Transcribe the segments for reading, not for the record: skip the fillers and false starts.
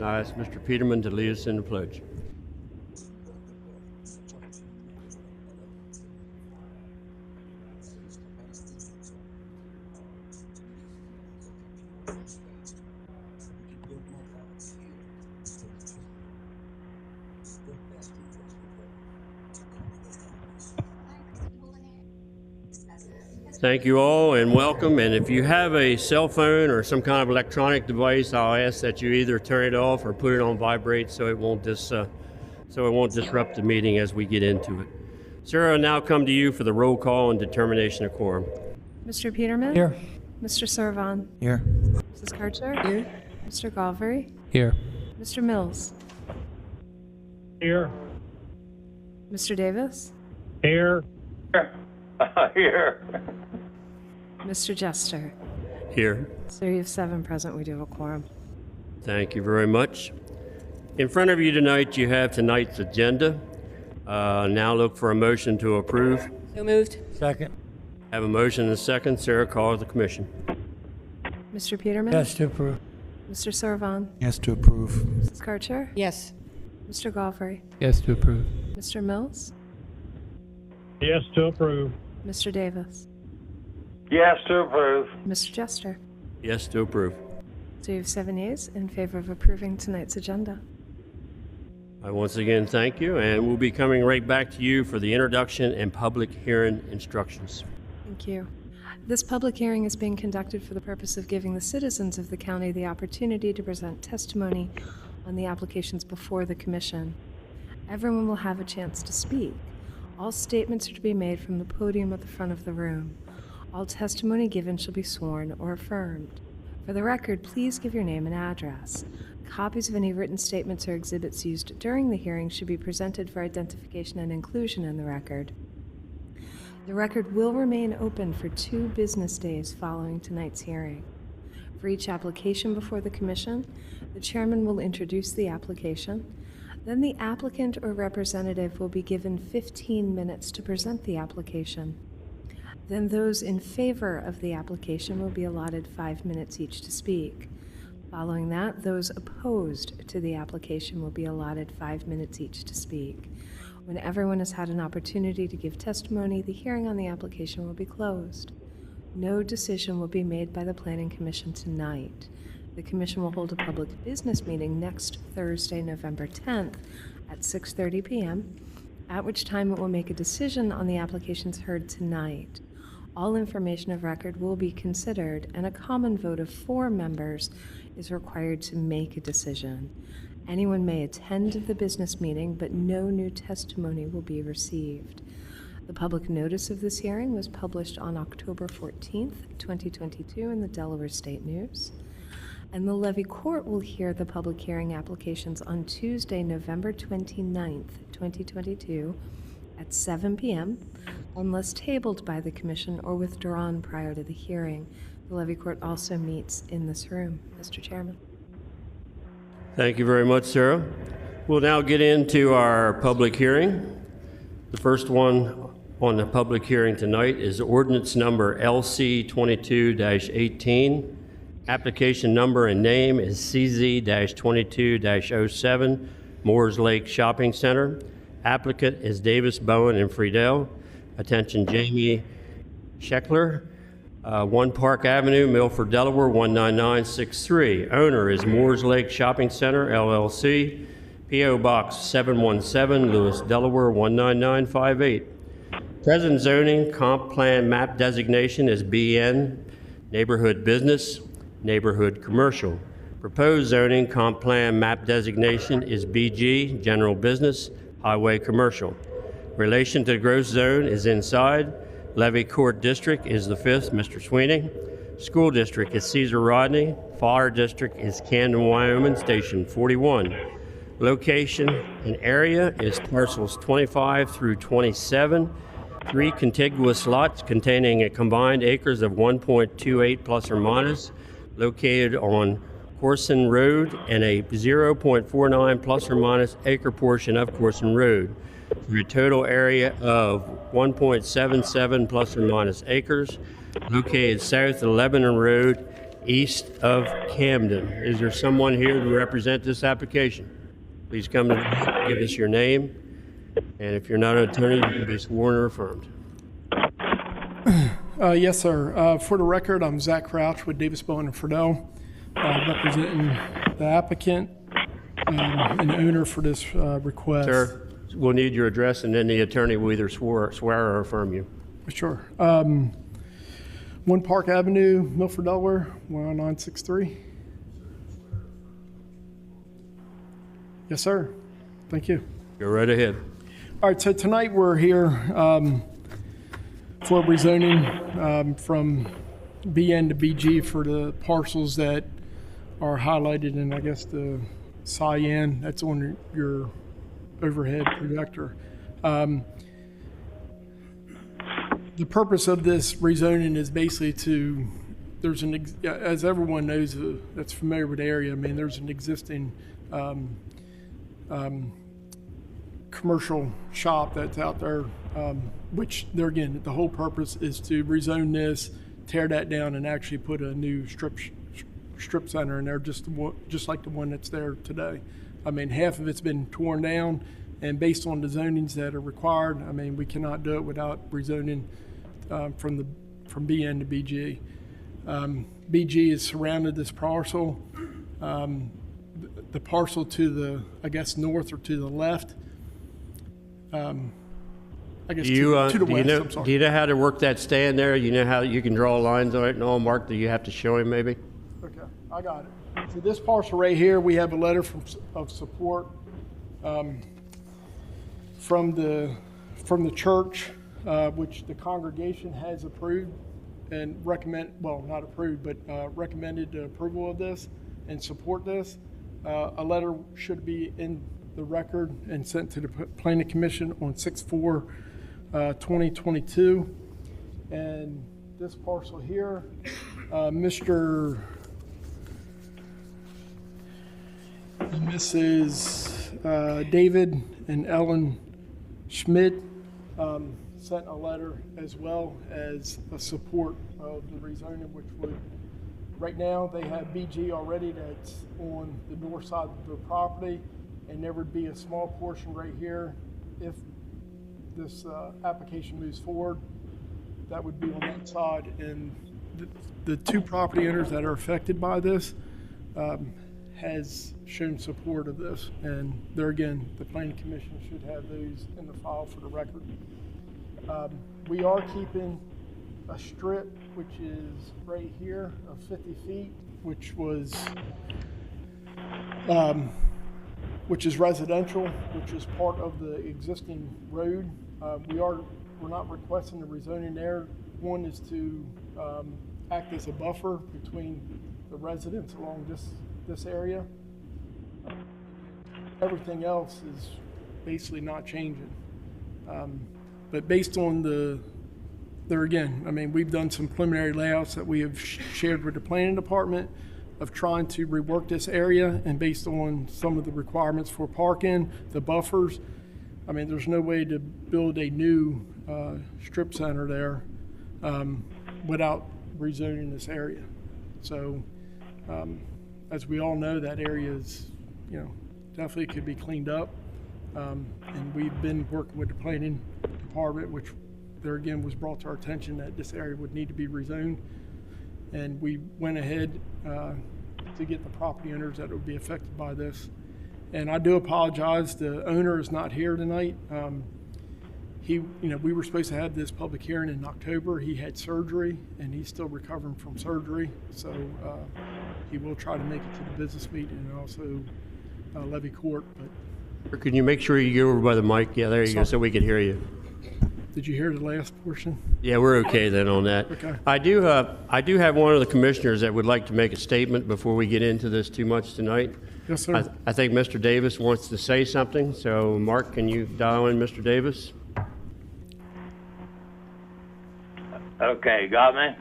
I ask Mr. Peterman to lead us in the pledge. Thank you all and welcome. And if you have a cell phone or some kind of electronic device, I'll ask that you either turn it off or put it on vibrate so it won't disrupt the meeting as we get into it. Sarah, I now come to you for the roll call and determination of quorum. Mr. Peterman? Here. Mr. Servan? Here. Mrs. Karcher? Here. Mr. Galvery? Here. Mr. Mills? Here. Mr. Davis? Here. Here. Mr. Jester? Here. So you have 7 present. We do have a quorum. Thank you very much. In front of you tonight, you have tonight's agenda. Now look for a motion to approve. So moved. Second. Have a motion and a second. Sarah, call the commission. Mr. Peterman? Yes to approve. Mr. Servan? Yes to approve. Mrs. Karcher? Yes. Mr. Galvery? Yes to approve. Mr. Mills? Yes to approve. Mr. Davis? Yes to approve. Mr. Jester? Yes to approve. So you have 7 yeas in favor of approving tonight's agenda. I once again thank you, and we'll be coming right back to you for the introduction and public hearing instructions. Thank you. This public hearing is being conducted for the purpose of giving the citizens of the county the opportunity to present testimony on the applications before the commission. Everyone will have a chance to speak. All statements are to be made from the podium at the front of the room. All testimony given shall be sworn or affirmed. For the record, please give your name and address. Copies of any written statements or exhibits used during the hearing should be presented for identification and inclusion in the record. The record will remain open for 2 business days following tonight's hearing. For each application before the commission, the chairman will introduce the application. Then the applicant or representative will be given 15 minutes to present the application. Then those in favor of the application will be allotted 5 minutes each to speak. Following that, those opposed to the application will be allotted 5 minutes each to speak. When everyone has had an opportunity to give testimony, the hearing on the application will be closed. No decision will be made by the Planning Commission tonight. The Commission will hold a public business meeting next Thursday, November 10th at 6:30 p.m., at which time it will make a decision on the applications heard tonight. All information of record will be considered, and a common vote of 4 members is required to make a decision. Anyone may attend the business meeting, but no new testimony will be received. The public notice of this hearing was published on October 14th, 2022 in the Delaware State News. And the levy court will hear the public hearing applications on Tuesday, November 29th, 2022 at 7 p.m. unless tabled by the commission or withdrawn prior to the hearing. The levy court also meets in this room. Mr. Chairman. Thank you very much, Sarah. We'll now get into our public hearing. The first one on the public hearing tonight is ordinance number LC 22-18. Application number and name is CZ-22-07, Moores Lake Shopping Center. Applicant is Davis, Bowen, and Friedel. Attention, Jamie Scheckler, 1 Park Avenue, Milford, Delaware, 19963. Owner is Moores Lake Shopping Center, LLC. P.O. Box 717, Lewis, Delaware, 19958. Present zoning comp plan map designation is BN, Neighborhood Business, Neighborhood Commercial. Proposed zoning comp plan map designation is BG, General Business, Highway Commercial. Relation to the growth zone is inside. Levy Court District is the 5th, Mr. Sweeney. School District is Cesar Rodney. Fire District is Camden, Wyoming, Station 41. Location and area is parcels 25 through 27. 3 contiguous lots containing a combined acres of 1.28 plus or minus, located on Corson Road and a 0.49 plus or minus acre portion of Corson Road, for a total area of 1.77 plus or minus acres, located south of Lebanon Road east of Camden. Is there someone here to represent this application? Please come and give us your name, and if you're not an attorney, you can be sworn or affirmed. Yes, sir. For the record, I'm Zach Crouch with Davis, Bowen, and Friedel, representing the applicant and owner for this request. Sir, we'll need your address, and then the attorney will either swear or affirm you. Sure. 1 Park Avenue, Milford, Delaware, 10963. Yes, sir. Thank you. Go right ahead. All right, so tonight we're here for rezoning from BN to BG for the parcels that are highlighted in, I guess, the cyan that's on your overhead projector. The purpose of this rezoning is basically to, as everyone knows that's familiar with the area, I mean, there's an existing commercial shop that's out there, which there again, the whole purpose is to rezone this, tear that down, and actually put a new strip center in there, just like the one that's there today. I mean, half of it's been torn down, and based on the zonings that are required, I mean, we cannot do it without rezoning from BN to BG. BG has surrounded this parcel. The parcel to the, I guess, north or to the left. I guess to the west, I'm sorry. Do you know how to work that stand there? You know how you can draw lines on it and all, Mark? Do you have to show him maybe? Okay, I got it. So this parcel right here, we have a letter of support from the church, which the congregation has approved and recommended approval of this and support this. A letter should be in the record and sent to the Planning Commission on 6/4/2022. And this parcel here, Mr. and Mrs. David and Ellen Schmidt sent a letter as well as a support of the rezoning, which would, right now they have BG already that's on the north side of the property, and there would be a small portion right here if this application moves forward that would be on that side. And the two property owners that are affected by this has shown support of this, and there again, the Planning Commission should have those in the file for the record. We are keeping a strip which is right here of 50 feet, which is residential, which is part of the existing road. We're not requesting the rezoning there. One is to act as a buffer between the residents along this area. Everything else is basically not changing. But based on there again, I mean, we've done some preliminary layouts that we have shared with the planning department of trying to rework this area, and based on some of the requirements for parking, the buffers, I mean, there's no way to build a new strip center there without rezoning this area. So as we all know, that area is, definitely could be cleaned up. And we've been working with the planning department, which there again was brought to our attention that this area would need to be rezoned. And we went ahead to get the property owners that would be affected by this. And I do apologize, the owner is not here tonight. We were supposed to have this public hearing in October. He had surgery and he's still recovering from surgery. So he will try to make it to the business meeting and also levy court. But Can you make sure you go over by the mic? Yeah, there you go, so we can hear you. did you hear the last portion? Yeah, we're okay then on that. Okay. I do have one of the commissioners that would like to make a statement before we get into this too much tonight. Yes, sir. I think Mr. Davis wants to say something. So, Mark, can you dial in Mr. Davis? Okay, got me?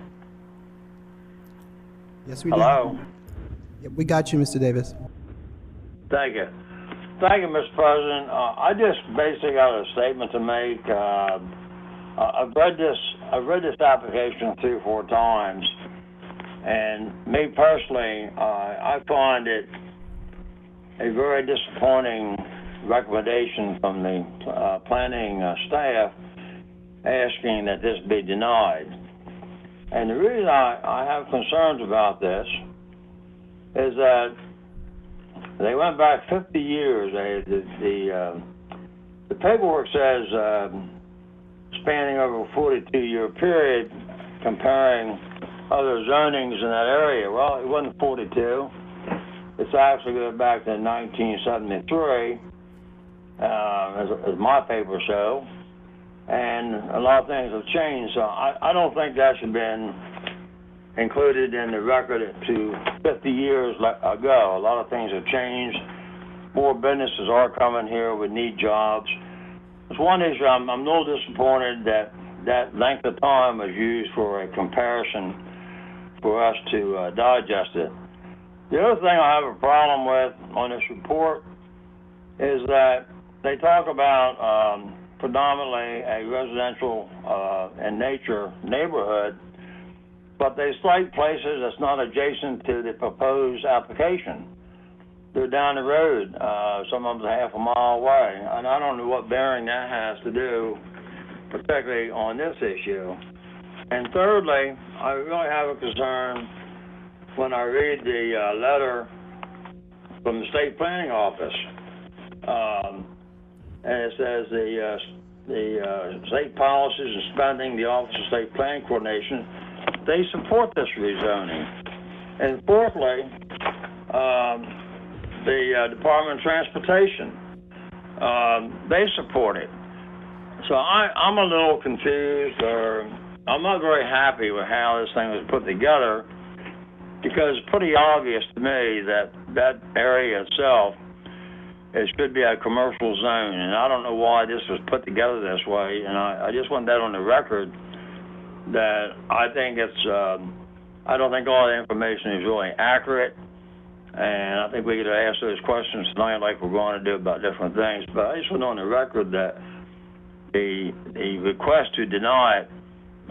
Yes, we do. Hello? Yep, we got you, Mr. Davis. Thank you. Thank you, Mr. President. I just basically got a statement to make. I've read this application 3 or 4 times, And me personally, I find it a very disappointing recommendation from the planning staff asking that this be denied. And the reason I have concerns about this is that they went back 50 years. The paperwork says spanning over a 42-year period, comparing other zonings in that area. Well, it wasn't 42. It's actually going back to 1973, as my papers show. And a lot of things have changed. So I don't think that should have been included in the record to 50 years ago. A lot of things have changed. More businesses are coming here with need jobs. There's one issue I'm a little disappointed that that length of time was used for a comparison for us to digest it. The other thing I have a problem with on this report is that they talk about predominantly a residential and nature neighborhood, but they cite places that's not adjacent to the proposed application. They're down the road, some of them half a mile away, and I don't know what bearing that has to do, particularly on this issue. And thirdly, I really have a concern when I read the letter from the state planning office, and it says the state policies and spending, the Office of State Planning Coordination, they support this rezoning. And fourthly, the Department of Transportation, they support it. So I'm a little confused, or I'm not very happy with how this thing was put together, because it's pretty obvious to me that that area itself, it should be a commercial zone, and I don't know why this was put together this way, and I just want that on the record, that I think it's, I don't think all the information is really accurate, and I think we could ask those questions tonight like we're going to do about different things, but I just want on the record that the request to deny it,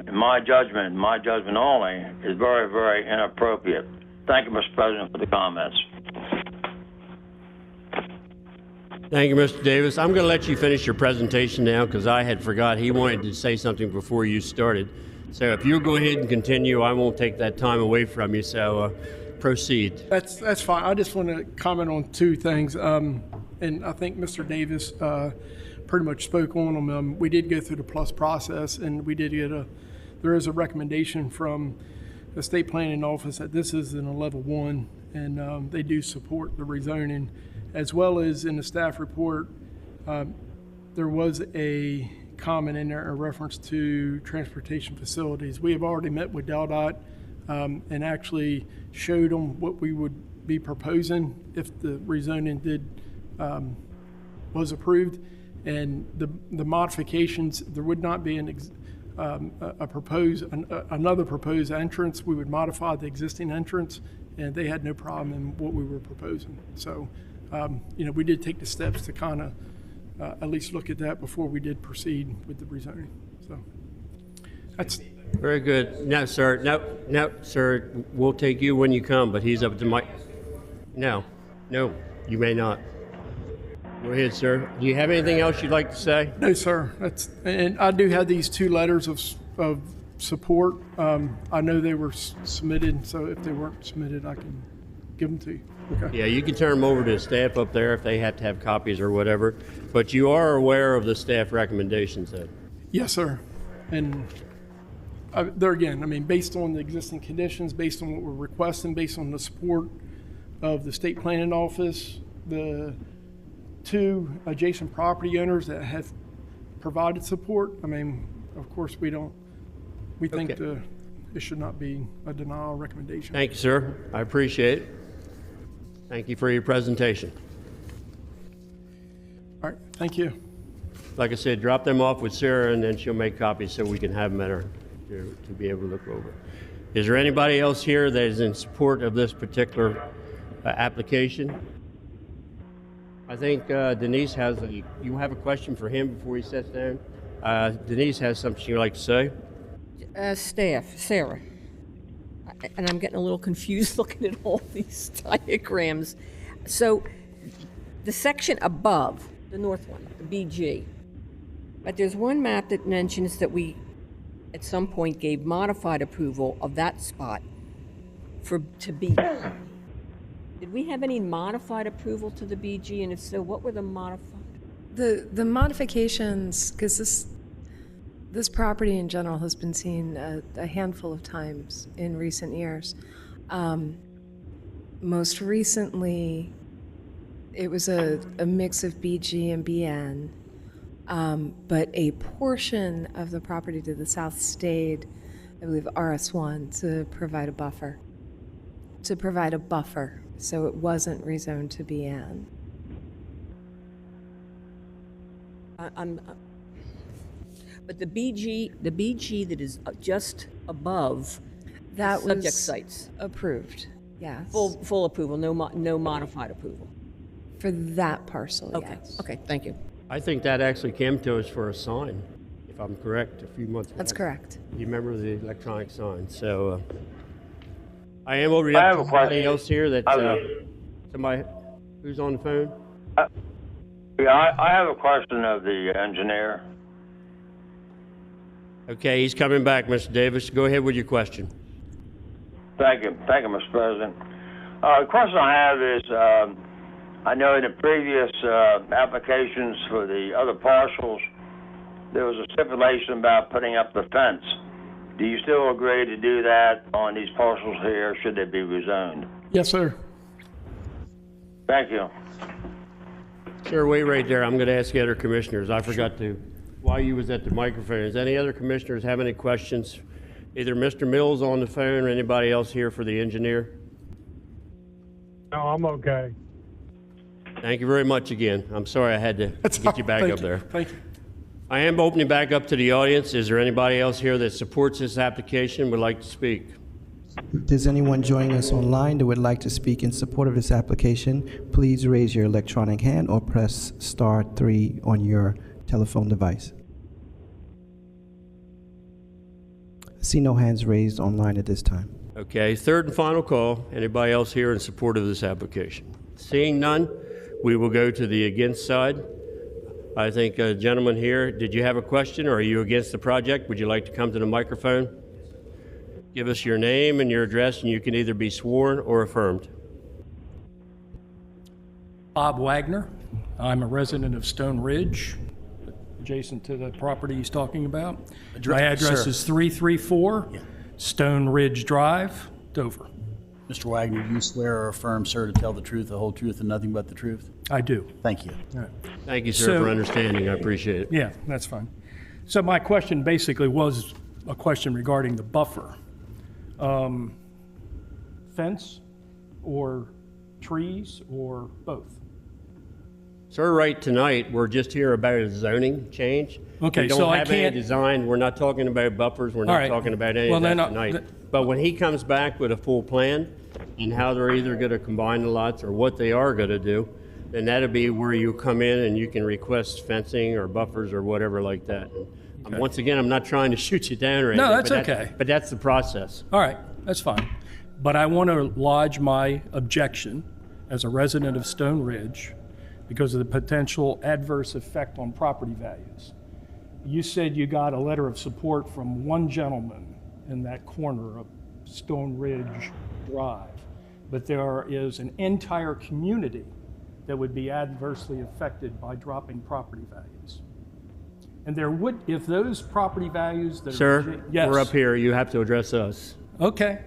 in my judgment only, is very, very inappropriate. Thank you, Mr. President, for the comments. Thank you, Mr. Davis. I'm going to let you finish your presentation now because I had forgot he wanted to say something before you started. So if you'll go ahead and continue, I won't take that time away from you. So proceed. That's fine. I just want to comment on two things. And I think Mr. Davis pretty much spoke on them. We did go through the plus process, and we did get there is a recommendation from the state planning office that this is in a level 1, and they do support the rezoning, as well as in the staff report, there was a comment in there in reference to transportation facilities. We have already met with DelDOT and actually showed them what we would be proposing if the rezoning was approved, and the modifications, there would not be another proposed entrance. We would modify the existing entrance, and they had no problem in what we were proposing. So, we did take the steps to kind of at least look at that before we did proceed with the rezoning. So that's Very good. No, sir. No, sir. We'll take you when you come, but he's up to my. No, you may not. Go ahead, sir. Do you have anything else you'd like to say? no, sir. And I do have these 2 letters of support. I know they were submitted, so if they weren't submitted, I can give them to you. Okay. Yeah, you can turn them over to the staff up there if they have to have copies or whatever. But you are aware of the staff recommendations, then? Yes, sir. And there again, based on the existing conditions, based on what we're requesting, based on the support of the state planning office, the 2 adjacent property owners that have provided support, of course, we think Okay. it should not be a denial recommendation. Thank you, sir. I appreciate it. Thank you for your presentation. All right, thank you. Like I said, drop them off with Sarah, and then she'll make copies so we can have them at her to be able to look over. Is there anybody else here that is in support of this particular application? I think Denise has you have a question for him before he sits down? Denise has something she'd like to say. Staff, Sarah, and I'm getting a little confused looking at all these diagrams. So the section above, the north one, the BG, but there's one map that mentions that we, at some point, gave modified approval of that spot to be. Did we have any modified approval to the BG, and if so, what were the modified? The modifications, because this property in general has been seen a handful of times in recent years. Most recently, it was a mix of BG and BN, but a portion of the property to the south stayed, I believe, RS1 to provide a buffer. So it wasn't rezoned to BN. But the BG that is just above That subject was sites, approved, yes. full approval, no modified approval. For that parcel, Okay, yes. okay, thank you. I think that actually came to us for a sign, if I'm correct, a few months ago. That's correct. You remember the electronic sign, so I am opening I up have to a somebody question. else here that, somebody who's on the phone? Yeah, I have a question of the engineer. Okay, he's coming back, Mr. Davis. Go ahead with your question. Thank you, Mr. President. The question I have is, I know in the previous applications for the other parcels, there was a stipulation about putting up the fence. Do you still agree to do that on these parcels here, should they be rezoned? Yes, sir. Thank you. Sir, wait right there. I'm going to ask the other commissioners. I forgot to, while you was at the microphone, does any other commissioners have any questions? Either Mr. Mills on the phone or anybody else here for the engineer? No, I'm okay. Thank you very much again. I'm sorry I had to get you back Thank up there. Thank you. I am opening back up to the audience. Is there anybody else here that supports this application, would like to speak? If there's anyone joining us online that would like to speak in support of this application, please raise your electronic hand or press *3 on your telephone device. I see no hands raised online at this time. Okay, third and final call. Anybody else here in support of this application? Seeing none, we will go to the against side. I think, gentleman here, did you have a question or are you against the project? Would you like to come to the microphone? Give us your name and your address, and you can either be sworn or affirmed. Bob Wagner. I'm a resident of Stone Ridge, adjacent to the property he's talking about. My address Sir. is 334 Stone Ridge Drive, Dover. Mr. Wagner, do you swear or affirm, sir, to tell the truth, the whole truth, and nothing but the truth? I do. Thank you. Thank you, sir, So- for understanding. I appreciate it. Yeah, that's fine. So my question basically was a question regarding the buffer. Fence or trees or both? Sir, right tonight, we're just here about a zoning change. Okay, We don't so I have any can't- design. We're not talking about buffers. We're All not right. talking about any Well, of that then, tonight. But when he comes back with a full plan and how they're either going to combine the lots or what they are going to do, then that'll be where you come in and you can request fencing or buffers or whatever like that. Once again, I'm not trying to shoot you down or anything. No, that's but okay. But that's the process. All right, that's fine. But I want to lodge my objection as a resident of Stone Ridge because of the potential adverse effect on property values. You said you got a letter of support from one gentleman in that corner of Stone Ridge Drive, but there is an entire community that would be adversely affected by dropping property values. And there would, if those property values that Sir, are... Yes. we're up here. You have to address us. Okay.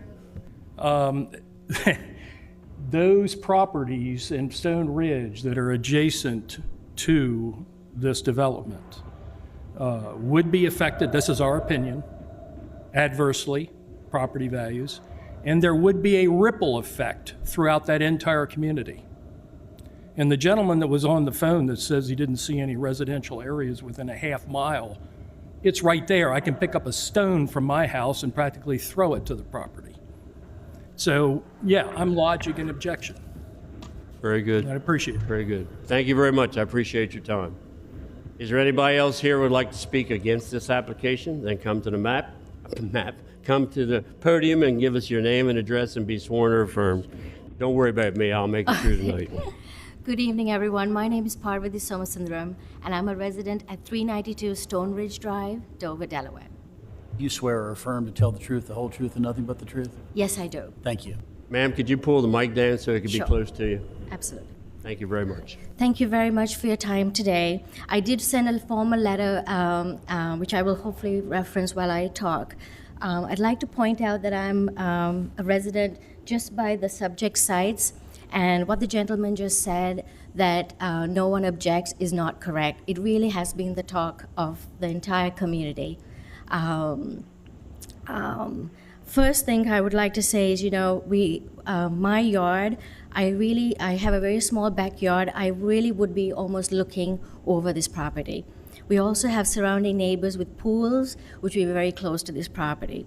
Those properties in Stone Ridge that are adjacent to this development would be affected, this is our opinion, adversely, property values, and there would be a ripple effect throughout that entire community. And the gentleman that was on the phone that says he didn't see any residential areas within a half mile, it's right there. I can pick up a stone from my house and practically throw it to the property. So, yeah, I'm lodging an objection. Very good. I appreciate it. Very good. Thank you very much. I appreciate your time. Is there anybody else here who would like to speak against this application? Then come to the come come to the podium and give us your name and address and be sworn or affirmed. Don't worry about me. I'll make it through tonight. Good evening, everyone. My name is Parvati Somasundaram, and I'm a resident at 392 Stone Ridge Drive, Dover, Delaware. You swear or affirm to tell the truth, the whole truth, and nothing but the truth? Yes, I do. Thank you. Ma'am, could you pull the mic down so it could be Sure. close to you? Absolutely. Thank you very much. Thank you very much for your time today. I did send a formal letter, which I will hopefully reference while I talk. I'd like to point out that I'm a resident just by the subject sites, and what the gentleman just said, that no one objects, is not correct. It really has been the talk of the entire community. First thing I would like to say is, my yard, I have a very small backyard. I really would be almost looking over this property. We also have surrounding neighbors with pools, which will be very close to this property.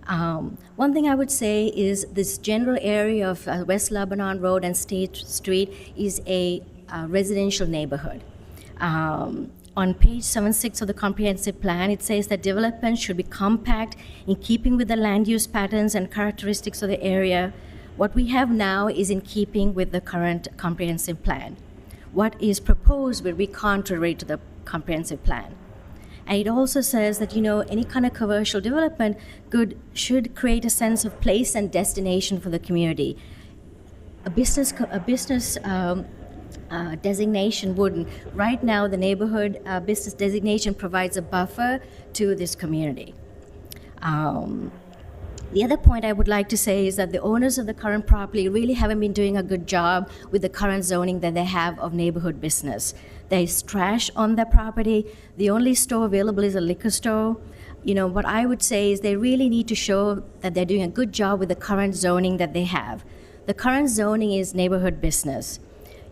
One thing I would say is this general area of West Lebanon Road and State Street is a residential neighborhood. On page 76 of the comprehensive plan, it says that development should be compact in keeping with the land use patterns and characteristics of the area. What we have now is in keeping with the current comprehensive plan. What is proposed will be contrary to the comprehensive plan. And it also says that, any kind of commercial development should create a sense of place and destination for the community. A business designation wouldn't. Right now, the neighborhood business designation provides a buffer to this community. The other point I would like to say is that the owners of the current property really haven't been doing a good job with the current zoning that they have of neighborhood business. There's trash on their property. The only store available is a liquor store. What I would say is they really need to show that they're doing a good job with the current zoning that they have. The current zoning is neighborhood business.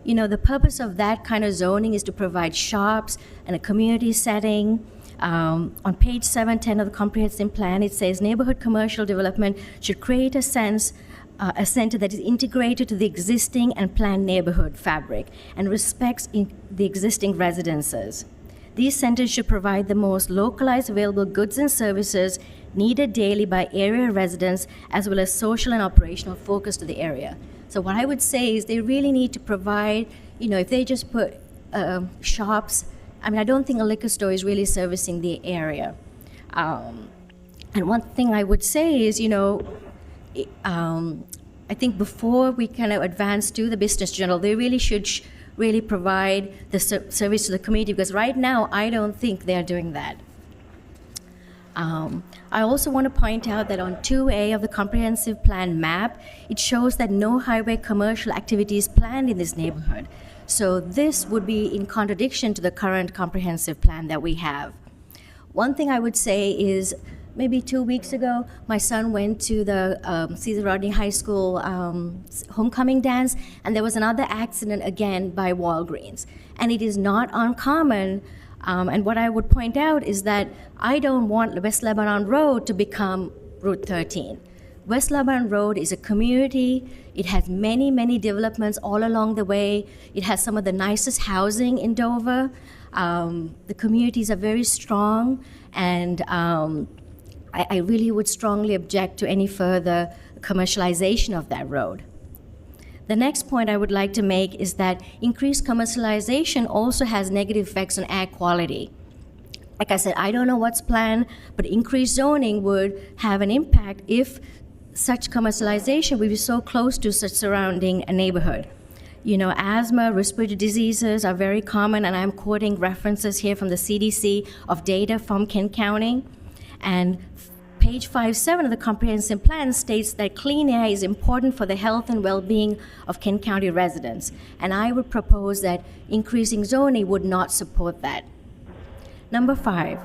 The purpose of that kind of zoning is to provide shops and a community setting. On page 710 of the comprehensive plan, it says neighborhood commercial development should create a center that is integrated to the existing and planned neighborhood fabric and respects the existing residences. These centers should provide the most localized available goods and services needed daily by area residents, as well as social and operational focus to the area. So what I would say is they really need to provide, if they just put shops, I don't think a liquor store is really servicing the area. And one thing I would say is, I think before we kind of advance to the business journal, they really should really provide the service to the community, because right now I don't think they're doing that. I also want to point out that on 2A of the comprehensive plan map, it shows that no highway commercial activity is planned in this neighborhood. So this would be in contradiction to the current comprehensive plan that we have. One thing I would say is, maybe 2 weeks ago, my son went to the Cesar Rodney High School homecoming dance, and there was another accident again by Walgreens. And it is not uncommon. And what I would point out is that I don't want West Lebanon Road to become Route 13. West Lebanon Road is a community. It has many, many developments all along the way. It has some of the nicest housing in Dover. The communities are very strong, and I really would strongly object to any further commercialization of that road. The next point I would like to make is that increased commercialization also has negative effects on air quality. Like I said, I don't know what's planned, but increased zoning would have an impact if such commercialization would be so close to such surrounding a neighborhood. Asthma, respiratory diseases are very common, and I'm quoting references here from the CDC of data from Kent County. And page 57 of the comprehensive plan states that clean air is important for the health and well-being of Kent County residents. And I would propose that increasing zoning would not support that. Number 5,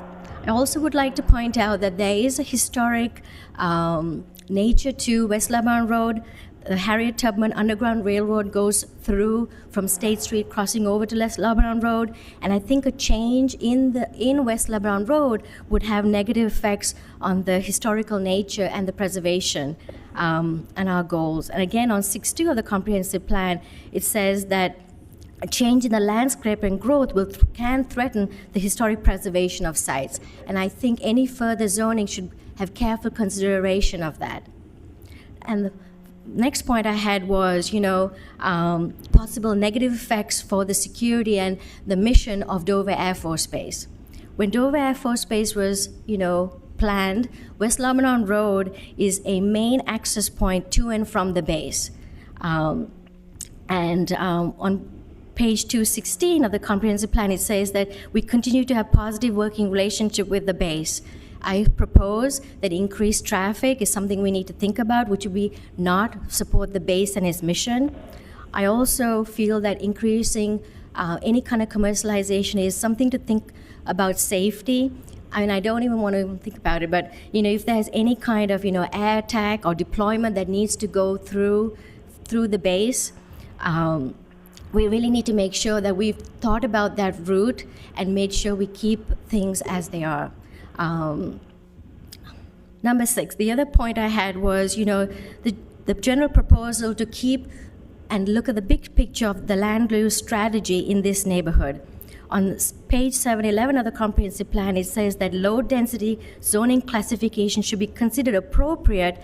I also would like to point out that there is a historic nature to West Lebanon Road. The Harriet Tubman Underground Railroad goes through from State Street, crossing over to West Lebanon Road, and I think a change in West Lebanon Road would have negative effects on the historical nature and the preservation and our goals. And again, on 6.2 of the comprehensive plan, it says that a change in the landscape and growth can threaten the historic preservation of sites. And I think any further zoning should have careful consideration of that. And the next point I had was, possible negative effects for the security and the mission of Dover Air Force Base. When Dover Air Force Base was, planned, West Lebanon Road is a main access point to and from the base. On page 216 of the comprehensive plan, it says that we continue to have positive working relationship with the base. I propose that increased traffic is something we need to think about, which would be not support the base and its mission. I also feel that increasing any kind of commercialization is something to think about safety. I mean, I don't even want to even think about it, but, if there's any kind of, air attack or deployment that needs to go through the base, we really need to make sure that we've thought about that route and made sure we keep things as they are. Number 6, the other point I had was, the general proposal to keep and look at the big picture of the land use strategy in this neighborhood. On page 711 of the comprehensive plan, it says that low density zoning classification should be considered appropriate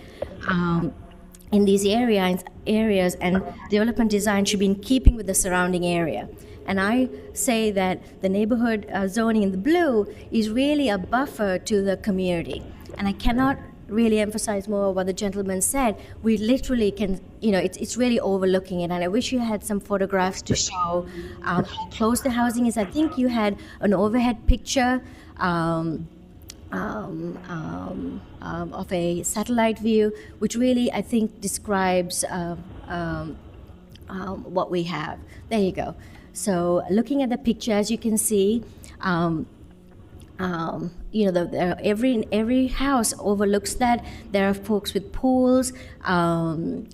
in these areas, and development design should be in keeping with the surrounding area. And I say that the neighborhood zoning in the blue is really a buffer to the community. And I cannot really emphasize more what the gentleman said. We literally can, it's really overlooking it. And I wish you had some photographs to show how close the housing is. I think you had an overhead picture of a satellite view, which really, I think, describes what we have. There you go. So looking at the picture, as you can see, every house overlooks that. There are folks with pools, and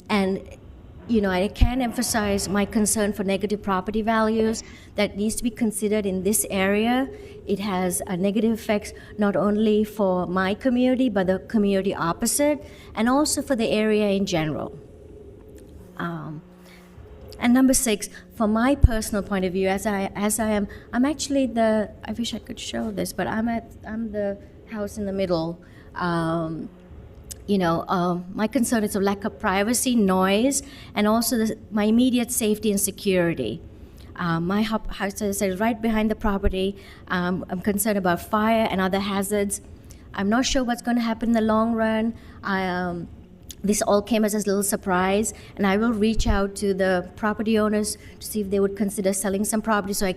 I can't emphasize my concern for negative property values that needs to be considered in this area. It has a negative effects not only for my community, but the community opposite, and also for the area in general. And number 6, from my personal point of view, I'm actually I wish I could show this, but I'm the house in the middle. My concern is a lack of privacy, noise, and also my immediate safety and security. My house is right behind the property. I'm concerned about fire and other hazards. I'm not sure what's going to happen in the long run. This all came as a little surprise, and I will reach out to the property owners to see if they would consider selling some property so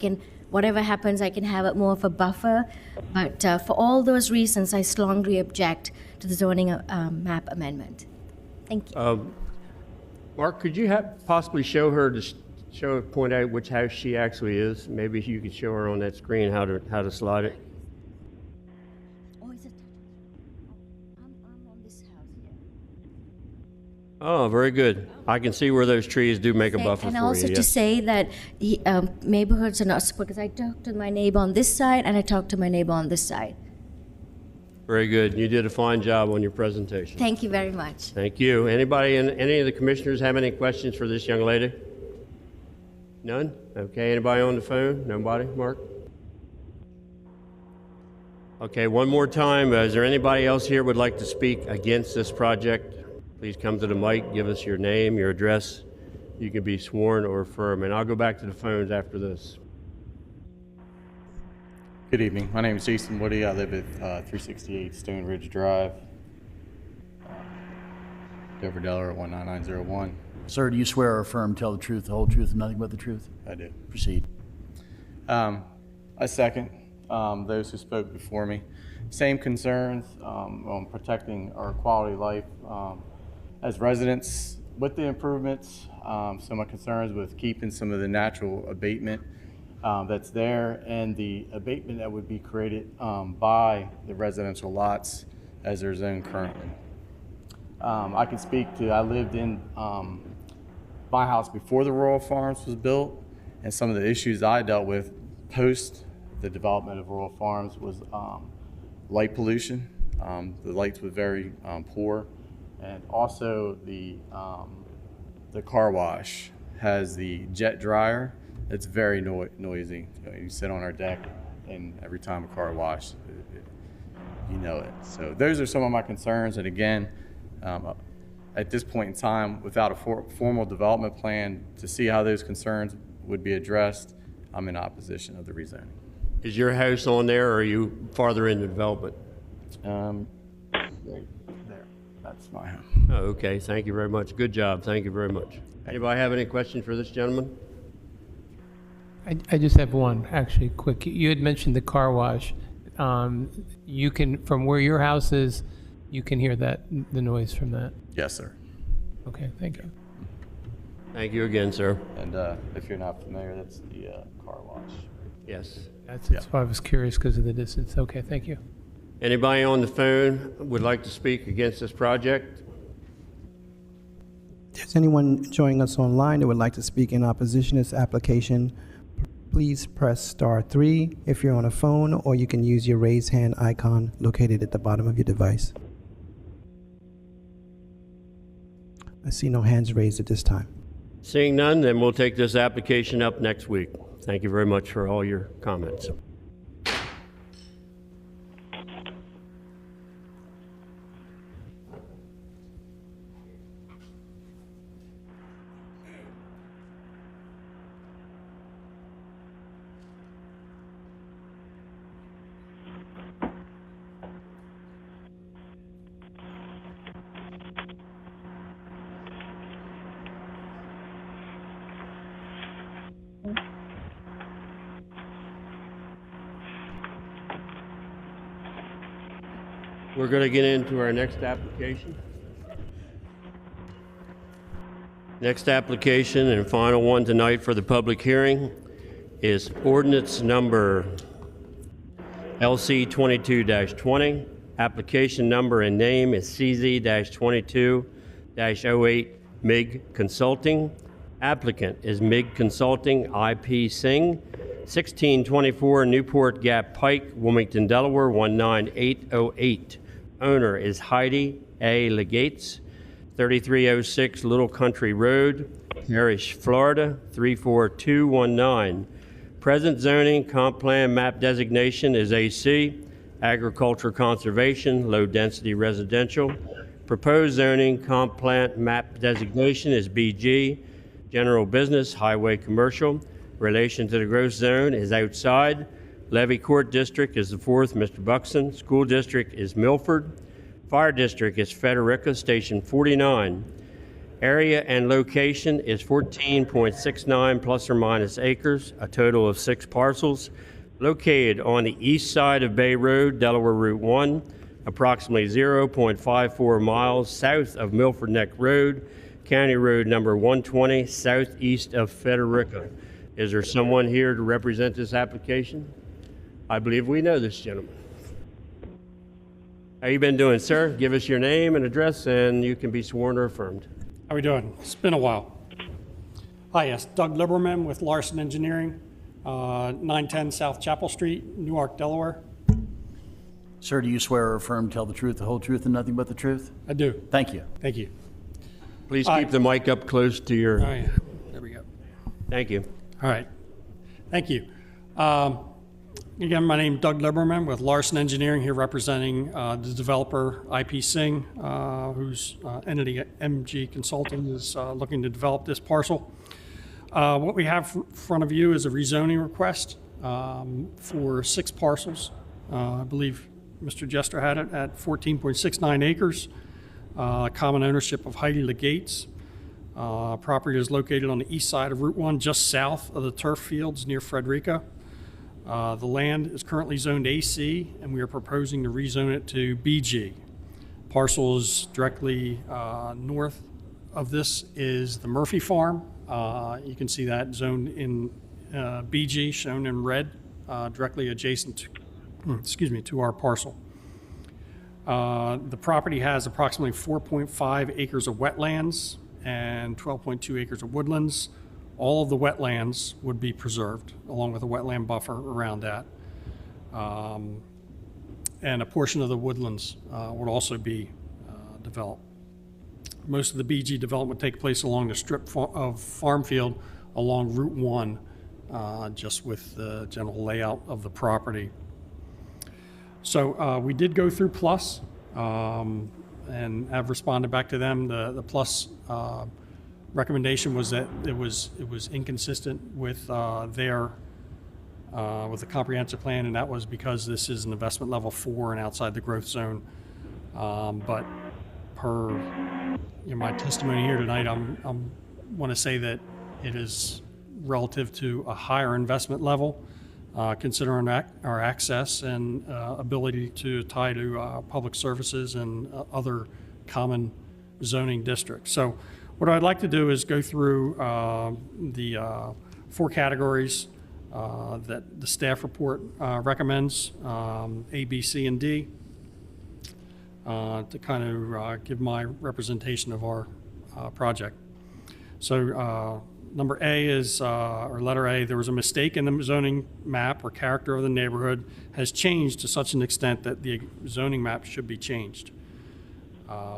whatever happens, I can have more of a buffer. But for all those reasons, I strongly object to the zoning map amendment. Thank you. Mark, could you possibly show her point out which house she actually is? Maybe you could show her on that screen how to slide it. Oh, very good. I can see where those trees do make a buffer for you. And also to say that neighborhoods are not supported, because I talked to my neighbor on this side and I talked to my neighbor on this side. Very good. You did a fine job on your presentation. Thank you very much. Thank you. Any of the commissioners have any questions for this young lady? None? Okay, anybody on the phone? Nobody, Mark? Okay, one more time. Is there anybody else here would like to speak against this project? Please come to the mic, give us your name, your address. You can be sworn or affirm, and I'll go back to the phones after this. Good evening. My name is Jason Woody. I live at 368 Stone Ridge Drive, Dover, Delaware 19901. Sir, do you swear or affirm tell the truth, the whole truth, and nothing but the truth? I do. Proceed. I second those who spoke before me. Same concerns on protecting our quality of life as residents with the improvements. Some of my concerns with keeping some of the natural abatement that's there and the abatement that would be created by the residential lots as they're zoned currently. I can speak to, I lived in my house before the Rural Farms was built, and some of the issues I dealt with post the development of Rural Farms was light pollution. The lights were very poor, and also the car wash has the jet dryer It's very noisy. You sit on our deck, and every time a car washes, you know it. So those are some of my concerns. And again, at this point in time, without a formal development plan to see how those concerns would be addressed, I'm in opposition of the rezoning. Is your house on there, or are you farther into development? Right there. That's my home. Oh, okay, thank you very much. Good job, thank you very much. Anybody have any questions for this gentleman? I just have one, actually, quick. You had mentioned the car wash. You can, from where your house is, you can hear that, the noise from that? Yes, sir. Okay, thank you. Thank you again, sir. And if you're not familiar, that's the car wash. Yes. That's why I was curious because of the distance. Okay, thank you. Anybody on the phone would like to speak against this project? If there's anyone joining us online that would like to speak in opposition to this application, please press star 3 if you're on a phone, or you can use your raise hand icon located at the bottom of your device. I see no hands raised at this time. Seeing none, then we'll take this application up next week. Thank you very much for all your comments. We're going to get into our next application. Next application and final one tonight for the public hearing is ordinance number LC 22-20. Application number and name is CZ-22-08 MIG Consulting. Applicant is MIG Consulting IP Singh, 1624 Newport Gap Pike, Wilmington, Delaware 19808. Owner is Heidi A. Legates, 3306 Little Country Road, Parrish, Florida 34219. Present zoning comp plan map designation is AC, agriculture conservation, low density residential. Proposed zoning comp plan map designation is BG, general business, highway commercial. Relation to the growth zone is outside. Levy Court District is the 4th, Mr. Buxton. School District is Milford. Fire District is Frederica, Station 49. Area and location is 14.69 plus or minus acres, a total of 6 parcels. Located on the east side of Bay Road, Delaware Route 1, approximately 0.54 miles south of Milford Neck Road, County Road number 120, southeast of Frederica. Is there someone here to represent this application? I believe we know this gentleman. How you been doing, sir? Give us your name and address, and you can be sworn or affirmed. How we doing? It's been a while. Hi, yes, Doug Liberman with Larson Engineering, 910 South Chapel Street, Newark, Delaware. Sir, do you swear or affirm to tell the truth, the whole truth, and nothing but the truth? I do. Thank you. Thank you. Please keep the mic up close to your... Oh, yeah. There we go. Thank you. All right. Thank you. Again, my name is Doug Liberman with Larson Engineering, here representing the developer IP Singh, whose entity MG Consulting is looking to develop this parcel. What we have in front of you is a rezoning request for 6 parcels. I believe Mr. Jester had it at 14.69 acres, common ownership of Heidi Legates. Property is located on the east side of Route 1, just south of the turf fields near Frederica. The land is currently zoned AC, and we are proposing to rezone it to BG. Parcel is directly north of this is the Murphy Farm. You can see that zoned in BG, shown in red, directly adjacent to our parcel. The property has approximately 4.5 acres of wetlands and 12.2 acres of woodlands. All of the wetlands would be preserved, along with a wetland buffer around that. And a portion of the woodlands would also be developed. Most of the BG development would take place along the strip of farm field along Route 1 just with the general layout of the property. So we did go through Plus and have responded back to them. The Plus recommendation was that it was inconsistent with with the comprehensive plan, and that was because this is an investment level 4 and outside the growth zone. But per my testimony here tonight, I want to say that it is relative to a higher investment level, considering our access and ability to tie to public services and other common zoning districts. So what I'd like to do is go through the 4 categories that the staff report recommends, A, B, C, and D, to kind of give my representation of our project. So number A is, or letter A, there was a mistake in the zoning map or character of the neighborhood has changed to such an extent that the zoning map should be changed.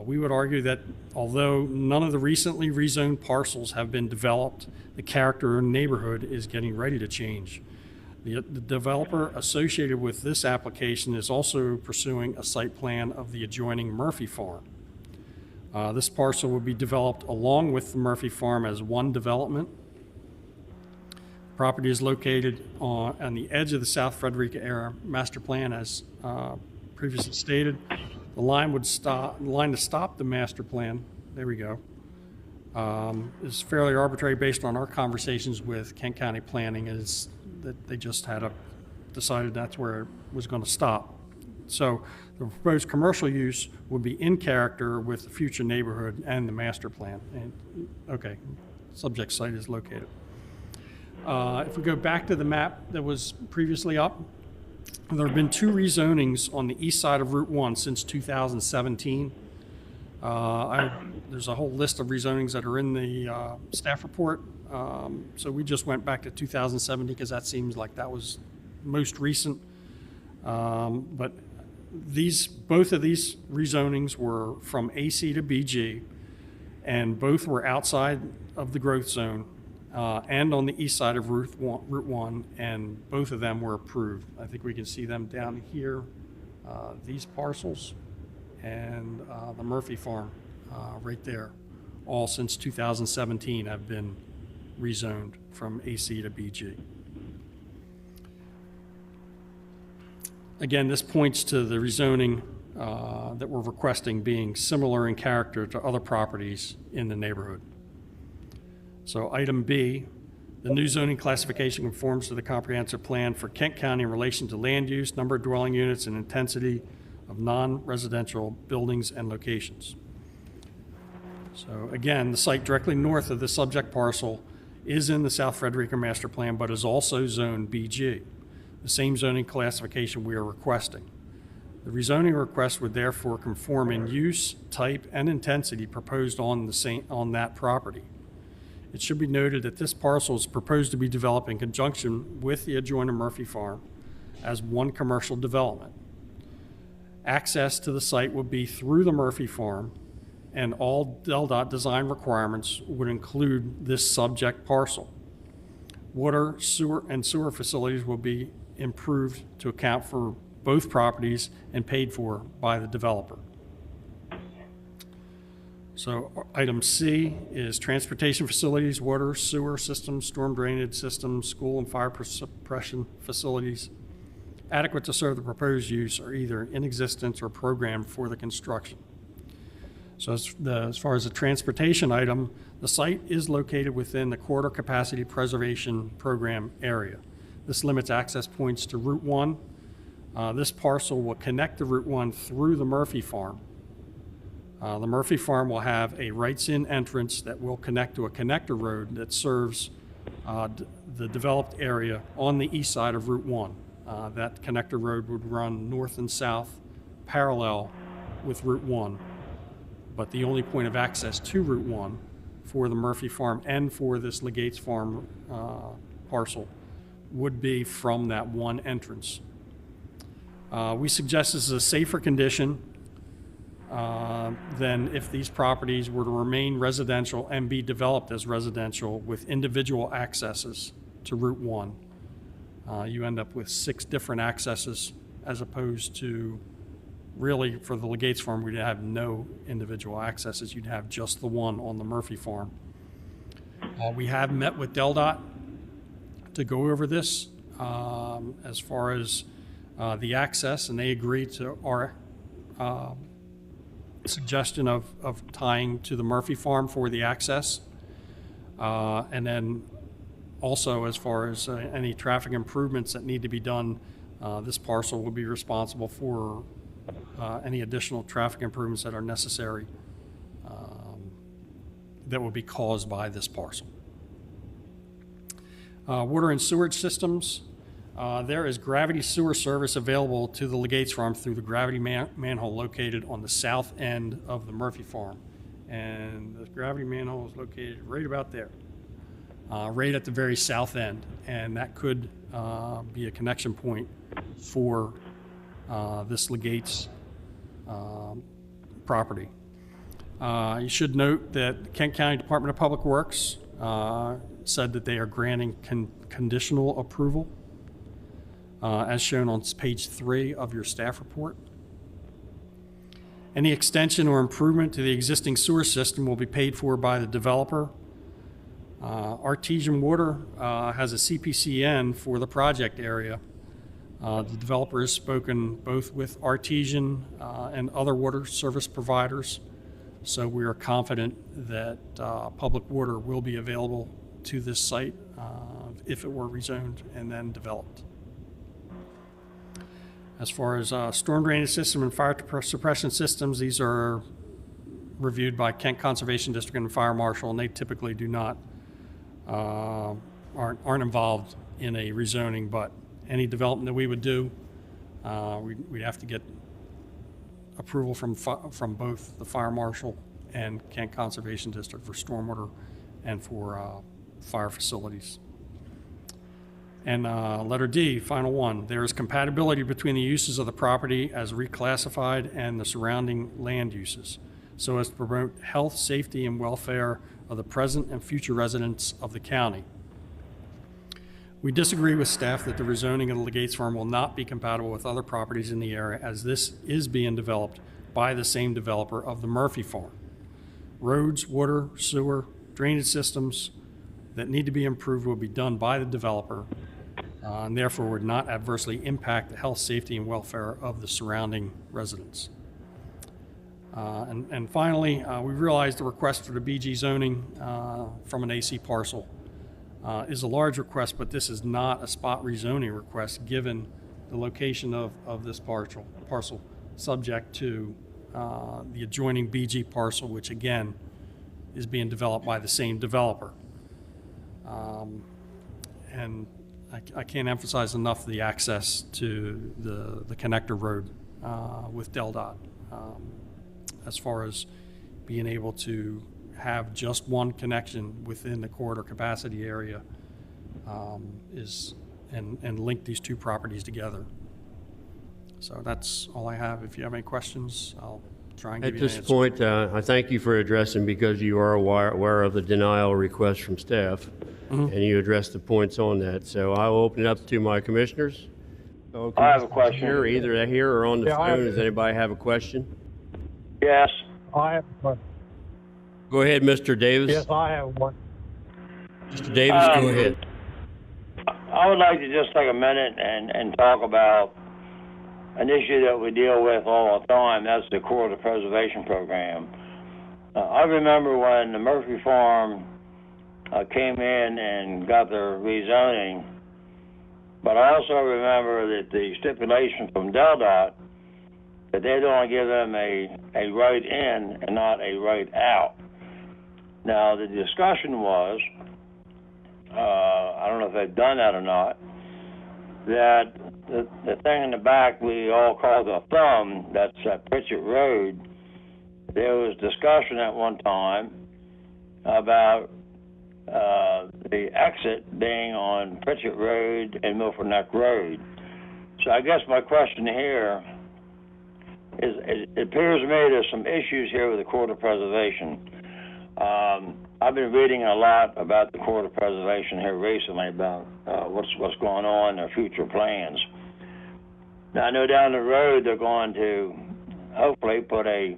We would argue that although none of the recently rezoned parcels have been developed, the character of the neighborhood is getting ready to change. The developer associated with this application is also pursuing a site plan of the adjoining Murphy Farm. This parcel will be developed along with the Murphy Farm as one development. The property is located on the edge of the South Frederica Area Master Plan, as previously stated. The line to stop the master plan, there we go, is fairly arbitrary based on our conversations with Kent County Planning, is that they just had decided that's where it was going to stop. So the proposed commercial use would be in character with the future neighborhood and the master plan. And okay, subject site is located. If we go back to the map that was previously up, there have been 2 rezonings on the east side of Route 1 since 2017. There's a whole list of rezonings that are in the staff report. So we just went back to 2017 because that seems like that was most recent. But both of these rezonings were from AC to BG, and both were outside of the growth zone and on the east side of Route 1, and both of them were approved. I think we can see them down here, these parcels, and the Murphy Farm right there. All since 2017 have been rezoned from AC to BG. Again, this points to the rezoning that we're requesting being similar in character to other properties in the neighborhood. So item B, the new zoning classification conforms to the comprehensive plan for Kent County in relation to land use, number of dwelling units, and intensity of non-residential buildings and locations. So again, the site directly north of the subject parcel is in the South Frederica Master Plan, but is also zoned BG, the same zoning classification we are requesting. The rezoning request would therefore conform in use, type, and intensity proposed on that property. It should be noted that this parcel is proposed to be developed in conjunction with the adjoining Murphy Farm as one commercial development. Access to the site would be through the Murphy Farm, and all DelDOT design requirements would include this subject parcel. Water, sewer facilities will be improved to account for both properties and paid for by the developer. So item C is transportation facilities, water, sewer systems, storm drainage systems, school and fire suppression facilities adequate to serve the proposed use are either in existence or programmed for the construction. So as far as the transportation item, the site is located within the Corridor Capacity Preservation Program area. This limits access points to Route 1. This parcel will connect to Route 1 through the Murphy Farm. The Murphy Farm will have a rights-in entrance that will connect to a connector road that serves the developed area on the east side of Route 1. That connector road would run north and south parallel with Route 1, but the only point of access to Route 1 for the Murphy Farm and for this Legates Farm parcel would be from that one entrance. We suggest this is a safer condition than if these properties were to remain residential and be developed as residential with individual accesses to Route 1. You end up with 6 different accesses as opposed to really for the Legates Farm, we'd have no individual accesses. You'd have just the one on the Murphy Farm. We have met with DelDOT to go over this as far as the access, and they agreed to our suggestion of tying to the Murphy Farm for the access. And then also as far as any traffic improvements that need to be done, this parcel will be responsible for any additional traffic improvements that are necessary that will be caused by this parcel. Water and sewage systems. There is gravity sewer service available to the Legates Farm through the gravity manhole located on the south end of the Murphy Farm. And the gravity manhole is located right about there, right at the very south end. And that could be a connection point for this Legates property. You should note that Kent County Department of Public Works said that they are granting conditional approval as shown on page 3 of your staff report. Any extension or improvement to the existing sewer system will be paid for by the developer. Artesian Water has a CPCN for the project area. The developer has spoken both with Artesian and other water service providers, so we are confident that public water will be available to this site if it were rezoned and then developed. As far as storm drainage system and fire suppression systems, these are reviewed by Kent Conservation District and Fire Marshal, and they typically do not aren't involved in a rezoning, but any development that we would do, we'd have to get approval from both the Fire Marshal and Kent Conservation District for stormwater and for fire facilities. And letter D, final one, there is compatibility between the uses of the property as reclassified and the surrounding land uses, so as to promote health, safety, and welfare of the present and future residents of the county. We disagree with staff that the rezoning of the Legates Farm will not be compatible with other properties in the area, as this is being developed by the same developer of the Murphy Farm. Roads, water, sewer, drainage systems that need to be improved will be done by the developer, and therefore would not adversely impact the health, safety, and welfare of the surrounding residents. And finally, we realize the request for the BG zoning from an AC parcel is a large request, but this is not a spot rezoning request given the location of this parcel subject to the adjoining BG parcel, which again is being developed by the same developer. And I can't emphasize enough the access to the connector road with DelDOT. As far as being able to have just one connection within the corridor capacity area and link these two properties together. So that's all I have. If you have any questions, I'll try and give you an answer. At this point, I thank you for addressing, because you are aware of the denial request from staff, and you addressed the points on that. So I will open it up to my commissioners. So, I have a question. Either here or on the Yeah, phone. Does anybody have a question? Yes. I have a question. Go ahead, Mr. Davis. Yes, I have one. Mr. Davis, go ahead. I would like to just take a minute and talk about an issue that we deal with all the time. That's the corridor preservation program. I remember when the Murphy Farm came in and got their rezoning, but I also remember that the stipulation from DelDOT that they'd only give them a right in and not a right out. Now, the discussion was, I don't know if they've done that or not, that the thing in the back we all call the thumb, that's Pritchett Road, there was discussion at one time about the exit being on Pritchett Road and Milford Neck Road. So I guess my question here is, it appears to me there's some issues here with the corridor preservation. I've been reading a lot about the Corps of Preservation here recently about what's going on, their future plans. Now, I know down the road they're going to hopefully put a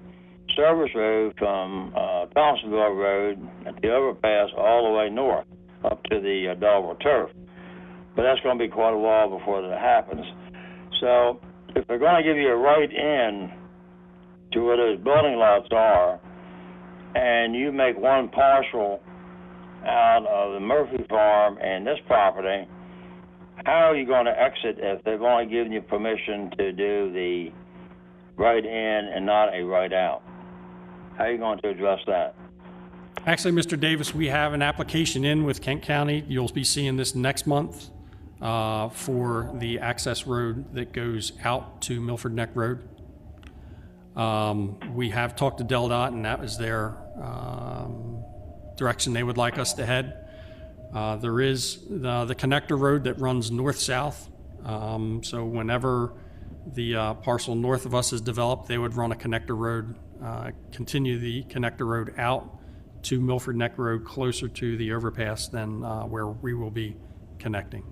service road from Thompsonville Road at the overpass all the way north up to the Delaware Turf. But that's going to be quite a while before that happens. So if they're going to give you a right in to where those building lots are, and you make one parcel out of the Murphy Farm and this property, how are you going to exit if they've only given you permission to do the right in and not a right out? How are you going to address that? Actually, Mr. Davis, we have an application in with Kent County. You'll be seeing this next month for the access road that goes out to Milford Neck Road. We have talked to DelDOT, and that was their direction they would like us to head. There is the connector road that runs north-south. So whenever the parcel north of us is developed, they would run a connector road, continue the connector road out to Milford Neck Road, closer to the overpass than where we will be connecting.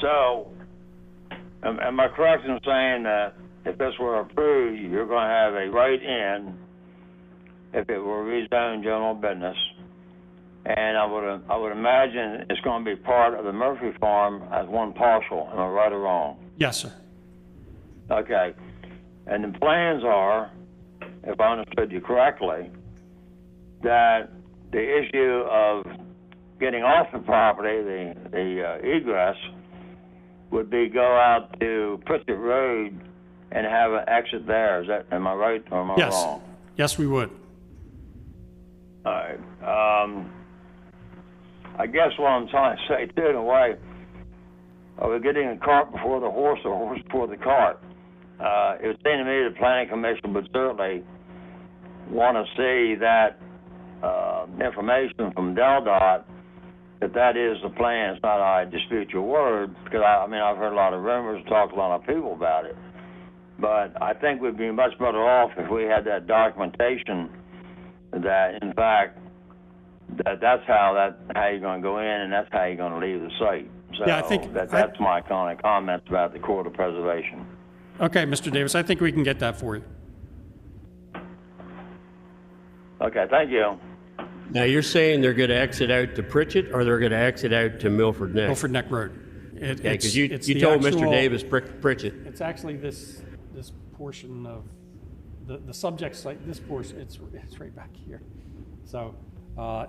So, am I correct in saying that if this were approved, you're going to have a right in if it were rezoned general business? And I would imagine it's going to be part of the Murphy Farm as one parcel. Am I right or wrong? Yes, sir. Okay. And the plans are, if I understood you correctly, that the issue of getting off the property, the egress, would be go out to Pritchett Road and have an exit there. Am I right or am I Yes. wrong? Yes, we would. All right. I guess what I'm trying to say, too, in a way, are we getting the cart before the horse or horse before the cart? It would seem to me the Planning Commission would certainly want to see that information from DelDOT, that is the plan. It's not I dispute your word, because I've heard a lot of rumors, talked to a lot of people about it. But I think we'd be much better off if we had that documentation that, in fact, that's how you're going to go in and that's how you're going to leave the site. So Yeah, I think- that's my kind of comments about the Corps of Preservation. Okay, Mr. Davis, I think we can get that for you. Okay, thank you. Now, you're saying they're going to exit out to Pritchett, or they're going to exit out to Milford Neck? Milford Neck Road. Yeah, because you it's told the Mr. actual- Davis Pritchett. It's actually this portion of the subject site. This portion, it's right back here. So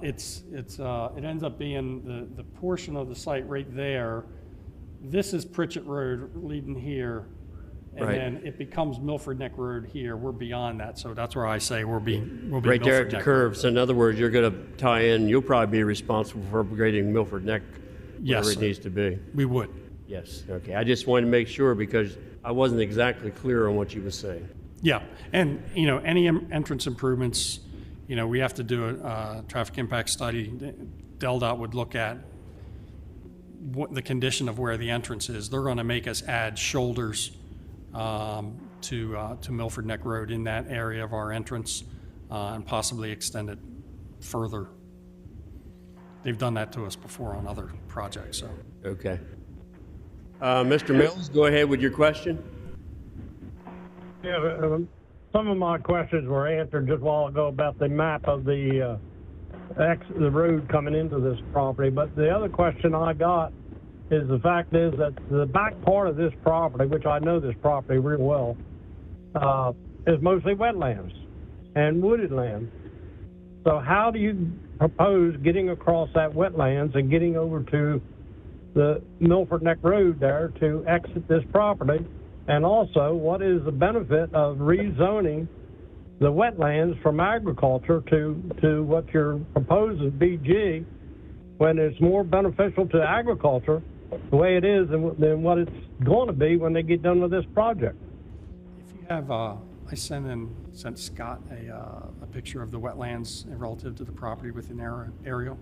it ends up being the portion of the site right there. This is Pritchett Road leading here, and Right. then it becomes Milford Neck Road here. We're beyond that, so that's where I say we'll be Right there Milford at the Neck curve. Road. So in other words, you're going to tie in, you'll probably be responsible for upgrading Milford Neck Yes, wherever it sir. needs to be. We would. Yes, okay. I just wanted to make sure because I wasn't exactly clear on what you were saying. Yeah, and, any entrance improvements, we have to do a traffic impact study. DelDOT would look at what the condition of where the entrance is. They're going to make us add shoulders to Milford Neck Road in that area of our entrance and possibly extend it further. They've done that to us before on other projects, so. Okay. Mr. Mills, go ahead with your question. Yeah, some of my questions were answered just a while ago about the map of the road coming into this property. But the other question I got is the fact is that the back part of this property, which I know this property real well, is mostly wetlands and wooded land. So how do you propose getting across that wetlands and getting over to the Milford Neck Road there to exit this property? And also, what is the benefit of rezoning the wetlands from agriculture to what you're proposing, BG, when it's more beneficial to agriculture the way it is than what it's going to be when they get done with this project? If you have, I sent Scott a picture of the wetlands relative to the property within aerial.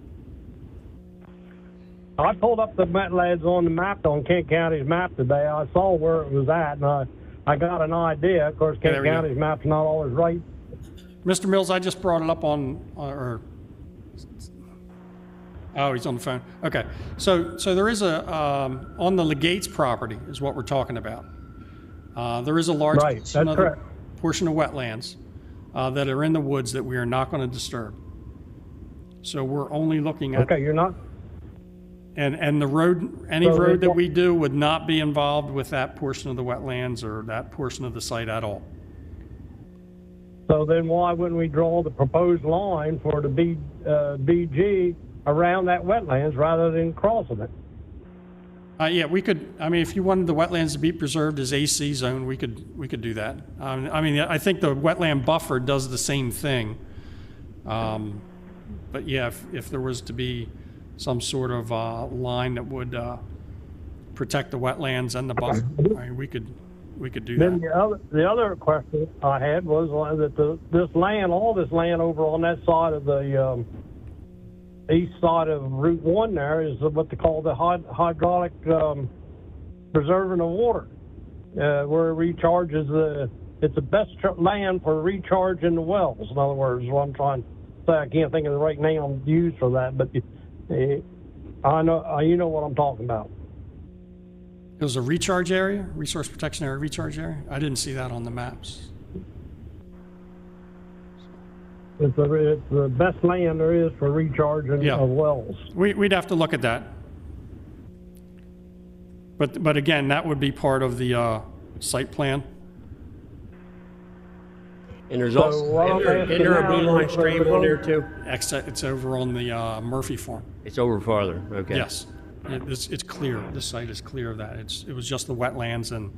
I pulled up the wetlands on the map, on Kent County's map today. I saw where it was at, and I got an idea. Of course, There Kent we go. County's map's not always right. Mr. Mills, I just brought it up on, oh, he's on the phone. Okay. So there is a, on the Legates property is what we're talking about. There is a large Right, that's correct. portion of wetlands that are in the woods that we are not going to disturb. So we're only looking at. Okay, you're not, And the road, any So road they- that we do would not be involved with that portion of the wetlands or that portion of the site at all. so then why wouldn't we draw the proposed line for the BG around that wetlands rather than crossing it? Yeah, we could, I mean, if you wanted the wetlands to be preserved as AC zone, we could do that. I mean, I think the wetland buffer does the same thing. But yeah, if there was to be some sort of line that would protect the wetlands and the buffer, I mean, we could do Then that. the other question I had was that this land, all this land over on that side of the east side of Route 1 there is what they call the hydraulic preserving of water, where it recharges it's the best land for recharging the wells. In other words, what I'm trying to say, I can't think of the right name used for that, but I know you know what I'm talking about. It was a recharge area, resource protection area, recharge area? I didn't see that on the maps. It's the best land there is for recharging Yeah. of wells. We'd have to look at that. But again, that would be part of the site plan. And there's So also, what I'm isn't asking there a now blue line is- stream on there too? It's over on the Murphy Farm. It's over farther, okay. Yes, it's clear. This site is clear of that. It was just the wetlands, and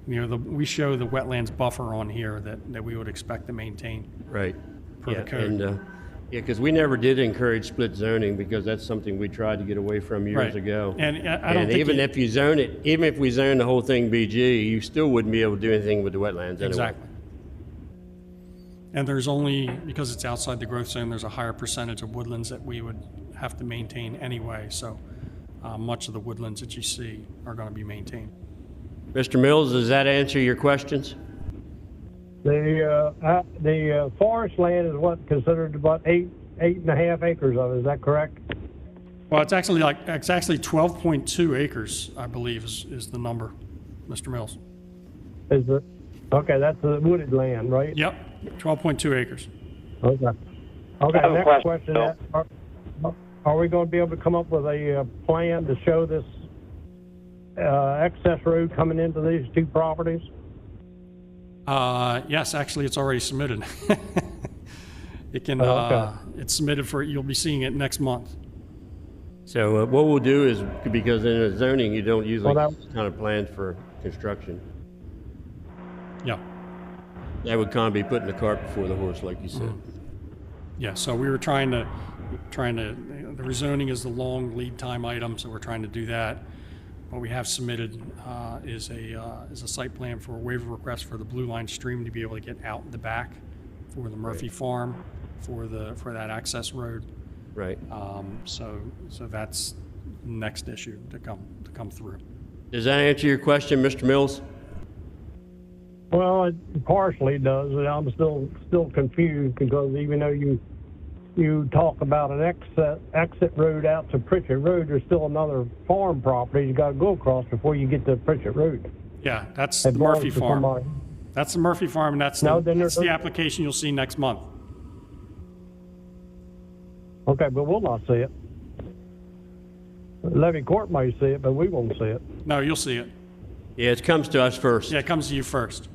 we show the wetlands buffer on here that we would expect to maintain. Right. Per the Yeah, code. and, yeah, because we never did encourage split zoning because that's something we tried to get away from years Right. ago. And I don't And think even you- if you zone it, even if we zone the whole thing BG, you still wouldn't be able to do anything with the wetlands anyway. Exactly. And there's only, because it's outside the growth zone, there's a higher percentage of woodlands that we would have to maintain anyway. So much of the woodlands that you see are going to be maintained. Mr. Mills, does that answer your questions? The forest land is what considered about 8.5 acres of it. Is that correct? Well, it's actually 12.2 acres, I believe, is the number, Mr. Mills. Is it? Okay, that's the wooded land, right? Yep, 12.2 acres. Okay. Okay. I have a Next question, question: Are we going to be able to come up with a plan to show this access road coming into these two properties? Yes, actually, it's already submitted. It can, Okay. it's submitted for, you'll be seeing it next month. So what we'll do is, because in a zoning, you don't usually Well, kind of plan for construction. Yeah. That would kind of be putting the cart before the horse, like you said. Yeah, so we were trying to, the rezoning is the long lead time item, so we're trying to do that. What we have submitted is a site plan for a waiver request for the Blue Line Stream to be able to get out in the back for the Murphy Farm, for that access road. Right. So that's the next issue to come through. Does that answer your question, Mr. Mills? Well, it partially does, and I'm still confused because even though you talk about an exit road out to Pritchett Road, there's still another farm property you got to go across before you get to Pritchett Road. Yeah, that's It the belongs Murphy to Farm. somebody. That's the Murphy Farm, and that's No, then that's there's- the application you'll see next month. Okay, but we'll not see it. Levy Court may see it, but we won't see it. No, you'll see it. Yeah, it comes to us first. Yeah, it comes to you first.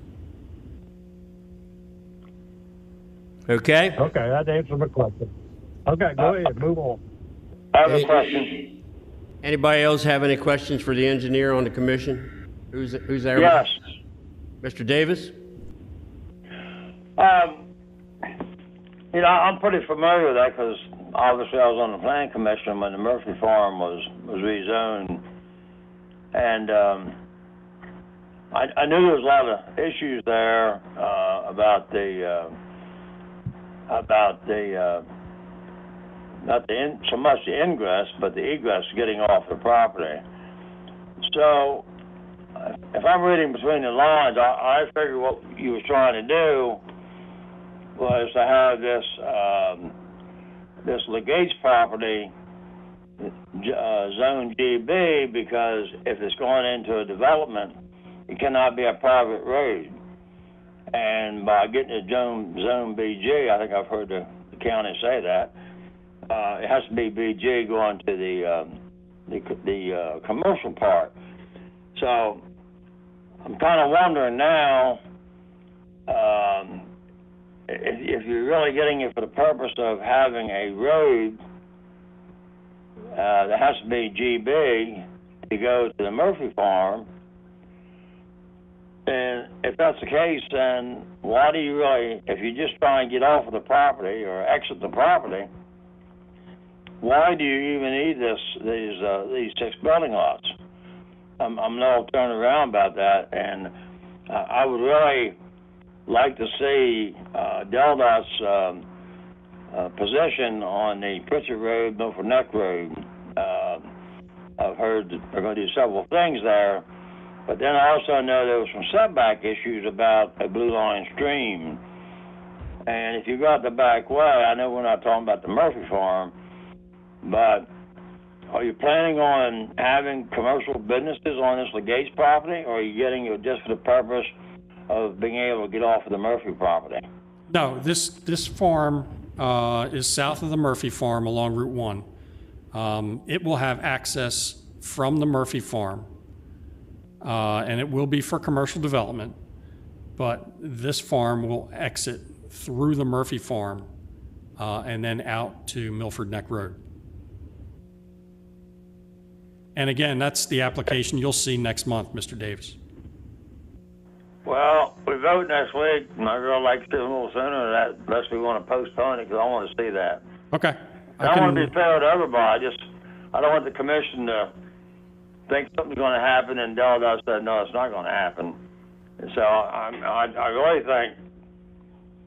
Okay? Okay, that answers my question. Okay, go ahead, move on. I have a question. Anybody else have any questions for the engineer on the commission? Who's there? Yes. Mr. Davis? I'm pretty familiar with that because obviously I was on the planning commission when the Murphy Farm was rezoned. And I knew there was a lot of issues there about not so much the ingress, but the egress getting off the property. So if I'm reading between the lines, I figure what you were trying to do was to have this Legates property zone GB, because if it's going into a development, it cannot be a private road. And by getting it zone BG, I think I've heard the county say that, it has to be BG going to the commercial part. So I'm kind of wondering now, if you're really getting it for the purpose of having a road that has to be GB to go to the Murphy Farm, and if that's the case, then why do you really, if you just try and get off of the property or exit the property, why do you even need these 6 building lots? I'm not turning around about that, and I would really like to see DelDOT's position on the Pritchard Road, Milford Neck Road. I've heard that they're going to do several things there, but then I also know there was some setback issues about a Blue Line stream. And if you go out the back way, I know we're not talking about the Murphy Farm, but are you planning on having commercial businesses on this Legates property, or are you getting it just for the purpose of being able to get off of the Murphy property? No, this farm is south of the Murphy Farm along Route 1. It will have access from the Murphy Farm, and it will be for commercial development, but this farm will exit through the Murphy Farm and then out to Milford Neck Road. And again, that's the application you'll see next month, Mr. Davis. Well, we vote next week, and I'd really like to see it a little sooner than that, unless we want to postpone it, because I want to see that. Okay. I want to be fair to everybody. I don't want the commission to think something's going to happen, and DelDOT said, no, it's not going to happen. And so I really think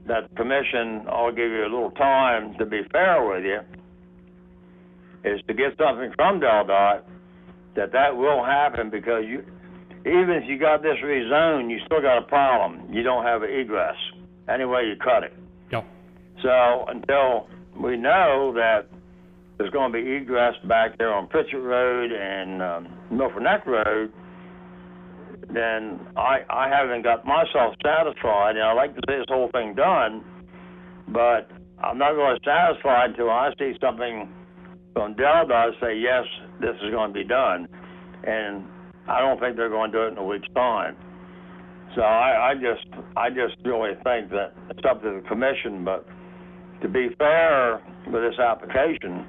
that the commission, I'll give you a little time to be fair with you, is to get something from DelDOT that will happen, because even if you got this rezoned, you still got a problem. You don't have an egress any way you cut it. Yep. So until we know that there's going to be egress back there on Pritchard Road and Milford Neck Road, then I haven't got myself satisfied, and I'd like to see this whole thing done, but I'm not going to satisfy until I see something from DelDOT say, yes, this is going to be done. And I don't think they're going to do it in a week's time. So I just really think that it's up to the commission, but to be fair with this application,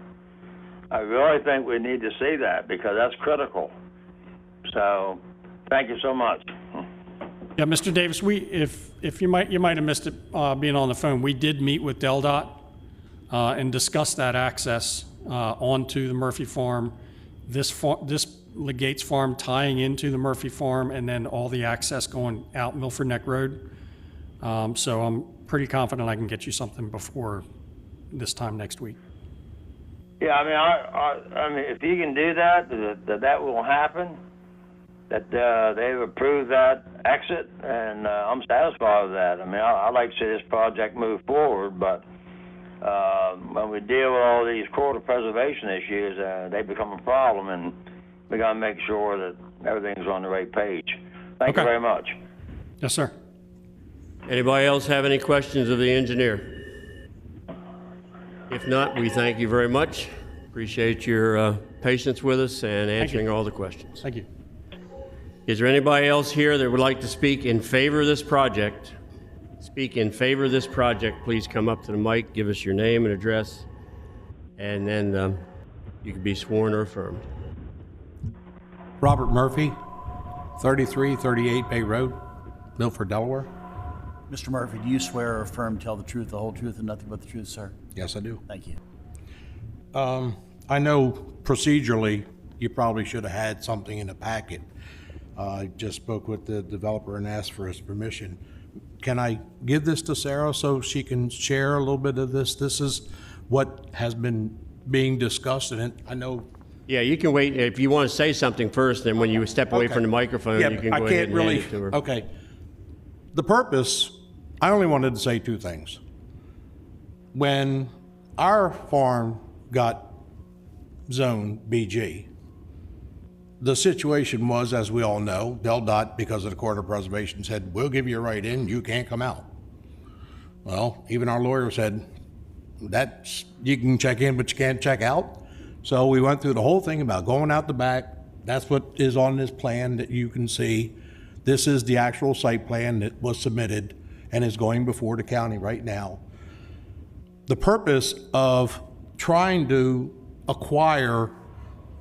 I really think we need to see that, because that's critical. So thank you so much. Yeah, Mr. Davis, if you might have missed it being on the phone, we did meet with DelDOT and discuss that access onto the Murphy Farm, this Legates Farm tying into the Murphy Farm, and then all the access going out Milford Neck Road. So I'm pretty confident I can get you something before this time next week. Yeah, I mean, if you can do that will happen, that they've approved that exit, and I'm satisfied with that. I mean, I'd like to see this project move forward, but when we deal with all these quarter preservation issues, they become a problem, and we got to make sure that everything's on the right page. Thank you very much. Yes, sir. Anybody else have any questions of the engineer? If not, we thank you very much. Appreciate your patience with us and answering all the questions. Thank you. Is there anybody else here that would like to speak in favor of this project? Speak in favor of this project, please come up to the mic, give us your name and address, and then you can be sworn or affirmed. Robert Murphy, 3338 Bay Road, Milford, Delaware. Mr. Murphy, do you swear or affirm tell the truth, the whole truth, and nothing but the truth, sir? Yes, I do. Thank you. I know procedurally you probably should have had something in the packet. I just spoke with the developer and asked for his permission. Can I give this to Sarah so she can share a little bit of this? This is what has been being discussed, and I know. Yeah, you can wait. If you want to say something first, then when you step away from the microphone, you can go ahead and hand it to her. Okay. The purpose, I only wanted to say two things. when our farm got zoned BG, the situation was, as we all know, DelDOT, because of the Corridor Preservation, said, we'll give you a right in, you can't come out. Well, even our lawyer said, that's, you can check in, but you can't check out. So we went through the whole thing about going out the back. That's what is on this plan that you can see. This is the actual site plan that was submitted and is going before the county right now. The purpose of trying to acquire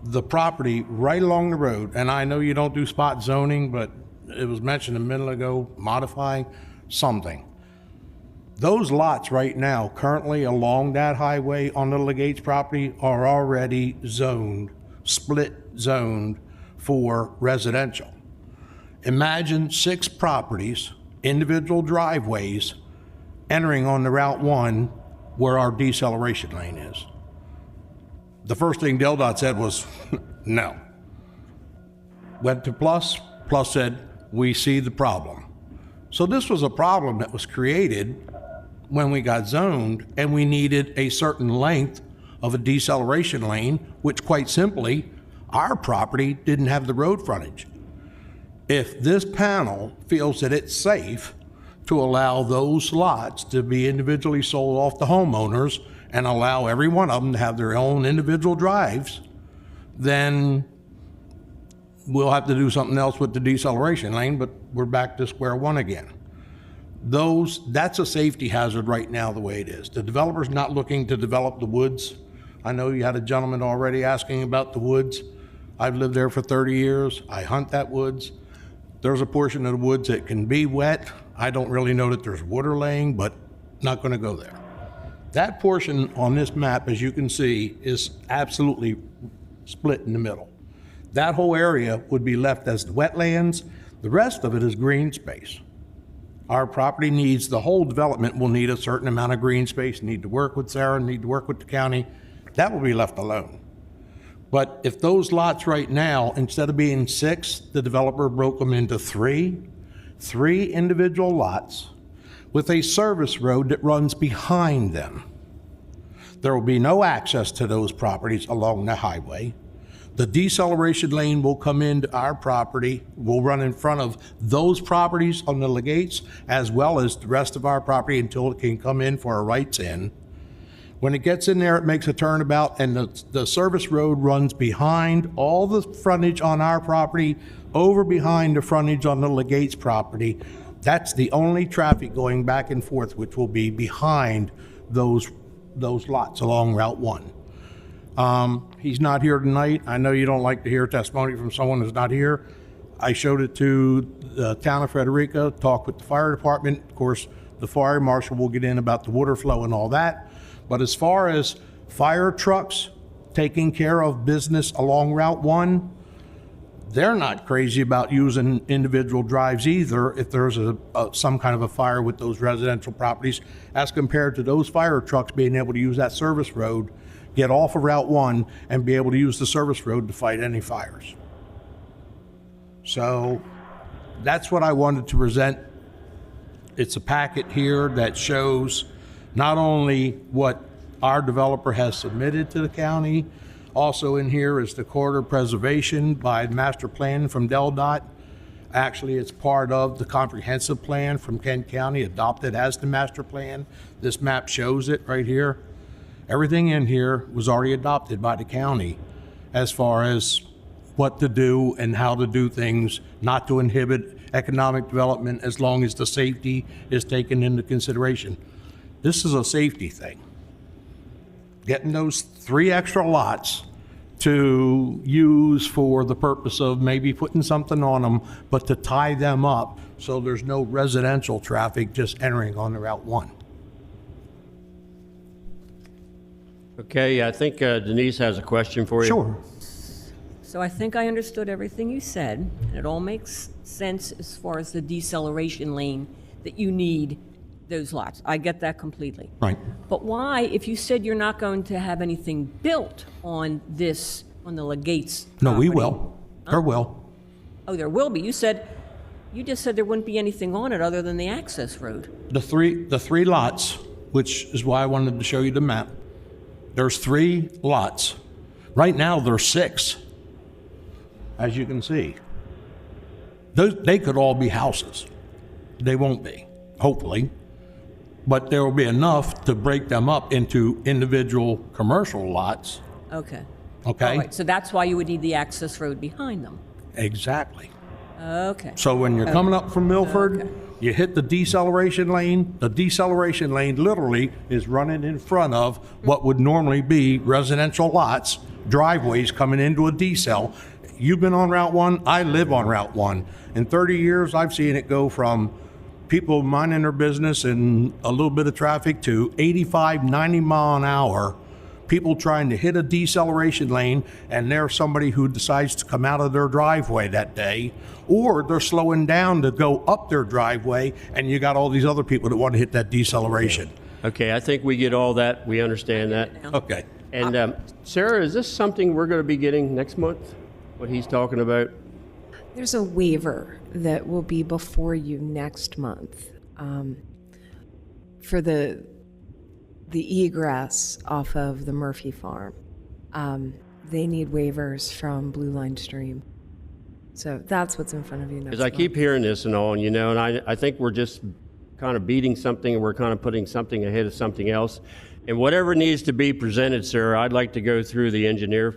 the property right along the road, and I know you don't do spot zoning, but it was mentioned a minute ago, modifying something. Those lots right now, currently along that highway on the Legates property, are already zoned, split zoned for residential. Imagine 6 properties, individual driveways, entering on the Route 1 where our deceleration lane is. The first thing DelDOT said was, no. Went to Plus said, we see the problem. So this was a problem that was created when we got zoned, and we needed a certain length of a deceleration lane, which quite simply, our property didn't have the road frontage. If this panel feels that it's safe to allow those lots to be individually sold off to homeowners and allow every one of them to have their own individual drives, then we'll have to do something else with the deceleration lane, but we're back to square one again. That's a safety hazard right now the way it is. The developer's not looking to develop the woods. I know you had a gentleman already asking about the woods. I've lived there for 30 years. I hunt that woods. There's a portion of the woods that can be wet. I don't really know that there's water laying, but not going to go there. That portion on this map, as you can see, is absolutely split in the middle. That whole area would be left as the wetlands. The rest of it is green space. Our property needs, the whole development will need a certain amount of green space, need to work with Sarah, need to work with the county. That will be left alone. But if those lots right now, instead of being 6, the developer broke them into 3 individual lots with a service road that runs behind them. There will be no access to those properties along the highway. The deceleration lane will come into our property, will run in front of those properties on the Legates, as well as the rest of our property until it can come in for a rights in. When it gets in there, it makes a turnabout, and the service road runs behind all the frontage on our property, over behind the frontage on the Legates property. That's the only traffic going back and forth, which will be behind those lots along Route 1. He's not here tonight. I know you don't like to hear testimony from someone who's not here. I showed it to the town of Frederica, talked with the fire department. Of course, the fire marshal will get in about the water flow and all that. But as far as fire trucks taking care of business along Route 1, they're not crazy about using individual drives either if there's some kind of a fire with those residential properties, as compared to those fire trucks being able to use that service road, get off of Route 1, and be able to use the service road to fight any fires. So that's what I wanted to present. It's a packet here that shows not only what our developer has submitted to the county, also in here is the corridor preservation by master plan from DelDOT. Actually, it's part of the comprehensive plan from Kent County, adopted as the master plan. This map shows it right here. Everything in here was already adopted by the county as far as what to do and how to do things, not to inhibit economic development as long as the safety is taken into consideration. This is a safety thing. Getting those 3 extra lots to use for the purpose of maybe putting something on them, but to tie them up so there's no residential traffic just entering on the Route 1. Okay, I think Denise has a question for you. Sure. So I think I understood everything you said, and it all makes sense as far as the deceleration lane that you need those lots. I get that completely. Right. But why, if you said you're not going to have anything built on this, on the Legates No, we property? will. There will. Oh, there will be. You just said there wouldn't be anything on it other than the access road. The three lots which is why I wanted to show you the map. There's 3 lots. Right now, there's 6, as you can see. They could all be houses. They won't be, hopefully. But there will be enough to break them up into individual commercial lots, Okay. okay? All right, so that's why you would need the access road behind them. Exactly. Okay. So when you're coming up from Milford, you hit the deceleration lane. The deceleration lane literally is running in front of what would normally be residential lots, driveways coming into a decel. You've been on Route 1, I live on Route 1. In 30 years, I've seen it go from people minding their business and a little bit of traffic to 85, 90 mile an hour, people trying to hit a deceleration lane, and there's somebody who decides to come out of their driveway that day, or they're slowing down to go up their driveway, and you got all these other people that want to hit that deceleration. Okay, I think we get all that. We understand that. Okay. And Sarah, is this something we're going to be getting next month? What he's talking about? There's a waiver that will be before you next month for the egress off of the Murphy farm. They need waivers from Blue Line Stream. So that's what's in front of you next Because I month. keep hearing this and all, and you know, and I think we're just kind of beating something, and we're kind of putting something ahead of something else. And whatever needs to be presented, sir, I'd like to go through the engineer.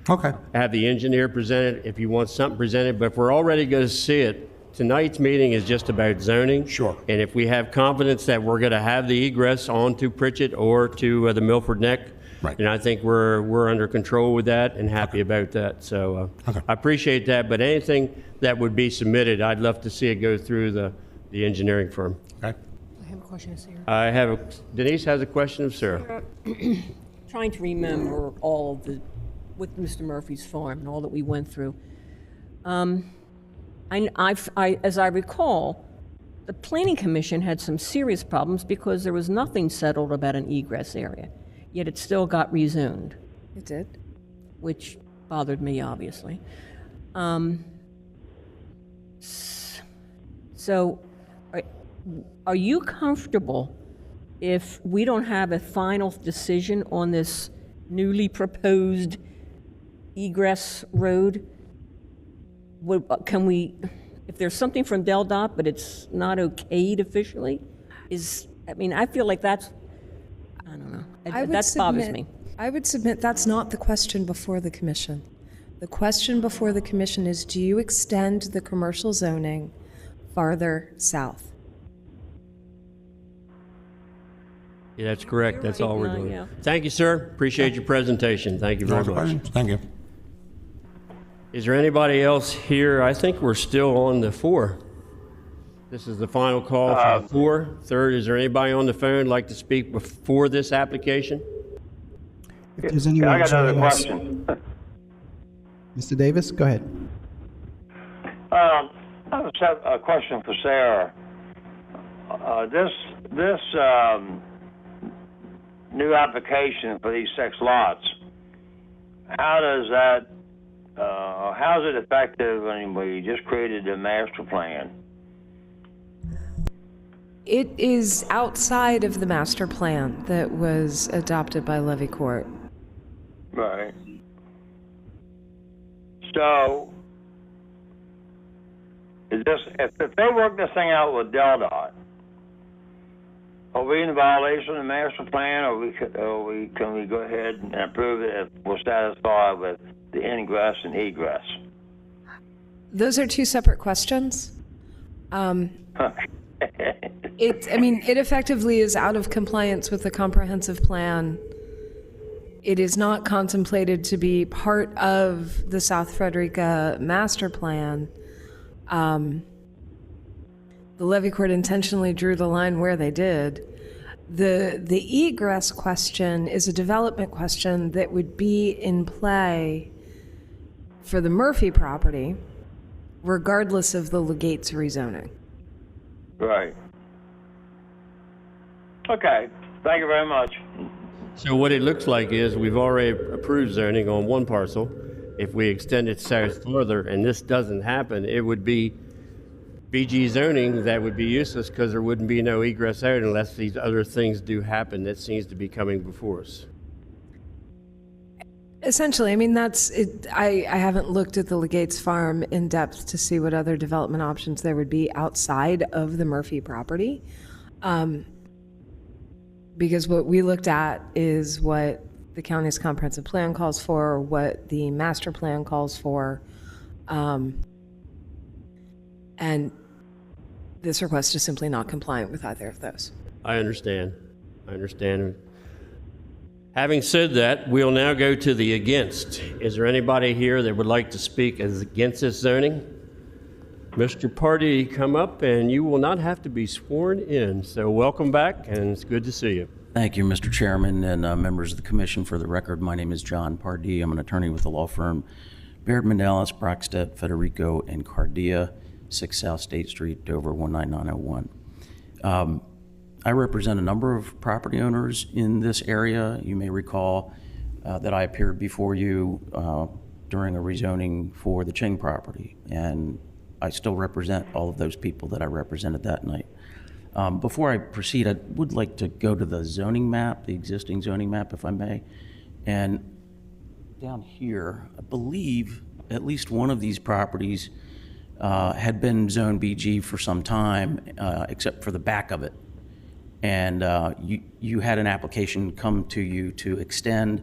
Okay. Have the engineer present it if you want something presented, but if we're already going to see it, tonight's meeting is just about zoning. Sure. And if we have confidence that we're going to have the egress onto Pritchett or to the Milford Neck, Right. and I think we're under control with that and happy about that. So I appreciate that, but anything that would be submitted, I'd love to see it go through the engineering firm. Okay. I have a question of Sarah. I have Denise has a question of Sarah. Trying to remember all of the, with Mr. Murphy's farm and all that we went through. As I recall, the Planning Commission had some serious problems because there was nothing settled about an egress area, yet it still got rezoned, It did. which bothered me, obviously. So, are you comfortable if we don't have a final decision on this newly proposed egress road? Can we, if there's something from DelDOT, but it's not okayed officially, I feel like that's, I don't know, that bothers me. I would submit that's not the question before the commission. The question before the commission is, do you extend the commercial zoning farther south? Yeah, that's correct. That's all we're doing. Yeah. Thank you, sir. Appreciate your presentation. Thank you very much. Thank you. Is there anybody else here? I think we're still on the 4. This is the final call for the 4. Third, is there anybody on the phone like to speak before this application? If there's anyone I got another joining us- question. Mr. Davis, go ahead. I just have a question for Sarah. This new application for these 6 lots, how's it effective when we just created a master plan? It is outside of the master plan that was adopted by Levy Court. Right. So, is this, if they work this thing out with DelDOT, are we in violation of the master plan, or can we go ahead and approve it if we're satisfied with the ingress and egress? Those are two separate questions. It effectively is out of compliance with the comprehensive plan. It is not contemplated to be part of the South Frederica master plan. The Levy Court intentionally drew the line where they did. The egress question is a development question that would be in play for the Murphy property, regardless of the Legates rezoning. Right. Okay. Thank you very much. So what it looks like is we've already approved zoning on one parcel. If we extend it south further and this doesn't happen, it would be BG zoning, that would be useless because there wouldn't be no egress out unless these other things do happen that seems to be coming before us. Essentially, I mean, that's it. I haven't looked at the Legates Farm in depth to see what other development options there would be outside of the Murphy property. Because what we looked at is what the county's comprehensive plan calls for, what the master plan calls for. And this request is simply not compliant with either of those. I understand. Having said that, we'll now go to the against. Is there anybody here that would like to speak as against this zoning? Mr. Pardee, come up, and you will not have to be sworn in. So welcome back, and it's good to see you. Thank you, Mr. Chairman, and members of the commission. For the record, my name is John Pardee. I'm an attorney with the law firm Baird Mandalis, Brockstedt, Federico, and Cardia, 6 South State Street, Dover, 19901. I represent a number of property owners in this area. You may recall that I appeared before you during a rezoning for the Ching property, and I still represent all of those people that I represented that night. Before I proceed, I would like to go to the zoning map, the existing zoning map, if I may. And down here, I believe at least one of these properties had been Zone BG for some time, except for the back of it. And you had an application come to you to extend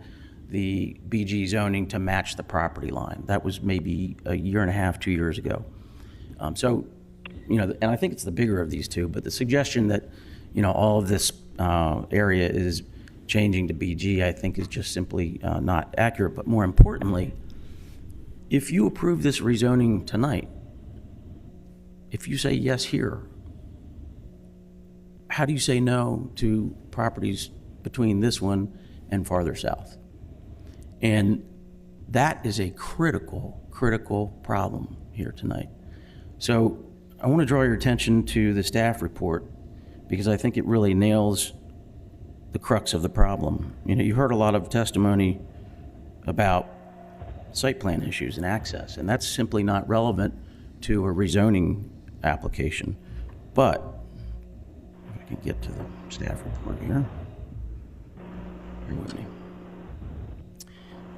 the BG zoning to match the property line. That was maybe a year and a half, 2 years ago. So, you know, and I think it's the bigger of these two, but the suggestion that, you know, all of this area is changing to BG, I think is just simply not accurate. But more importantly, if you approve this rezoning tonight, if you say yes here, how do you say no to properties between this one and farther south? And that is a critical problem here tonight. So I want to draw your attention to the staff report because I think it really nails the crux of the problem. You know, you heard a lot of testimony about site plan issues and access, and that's simply not relevant to a rezoning application. But if I can get to the staff report here. Bear with me.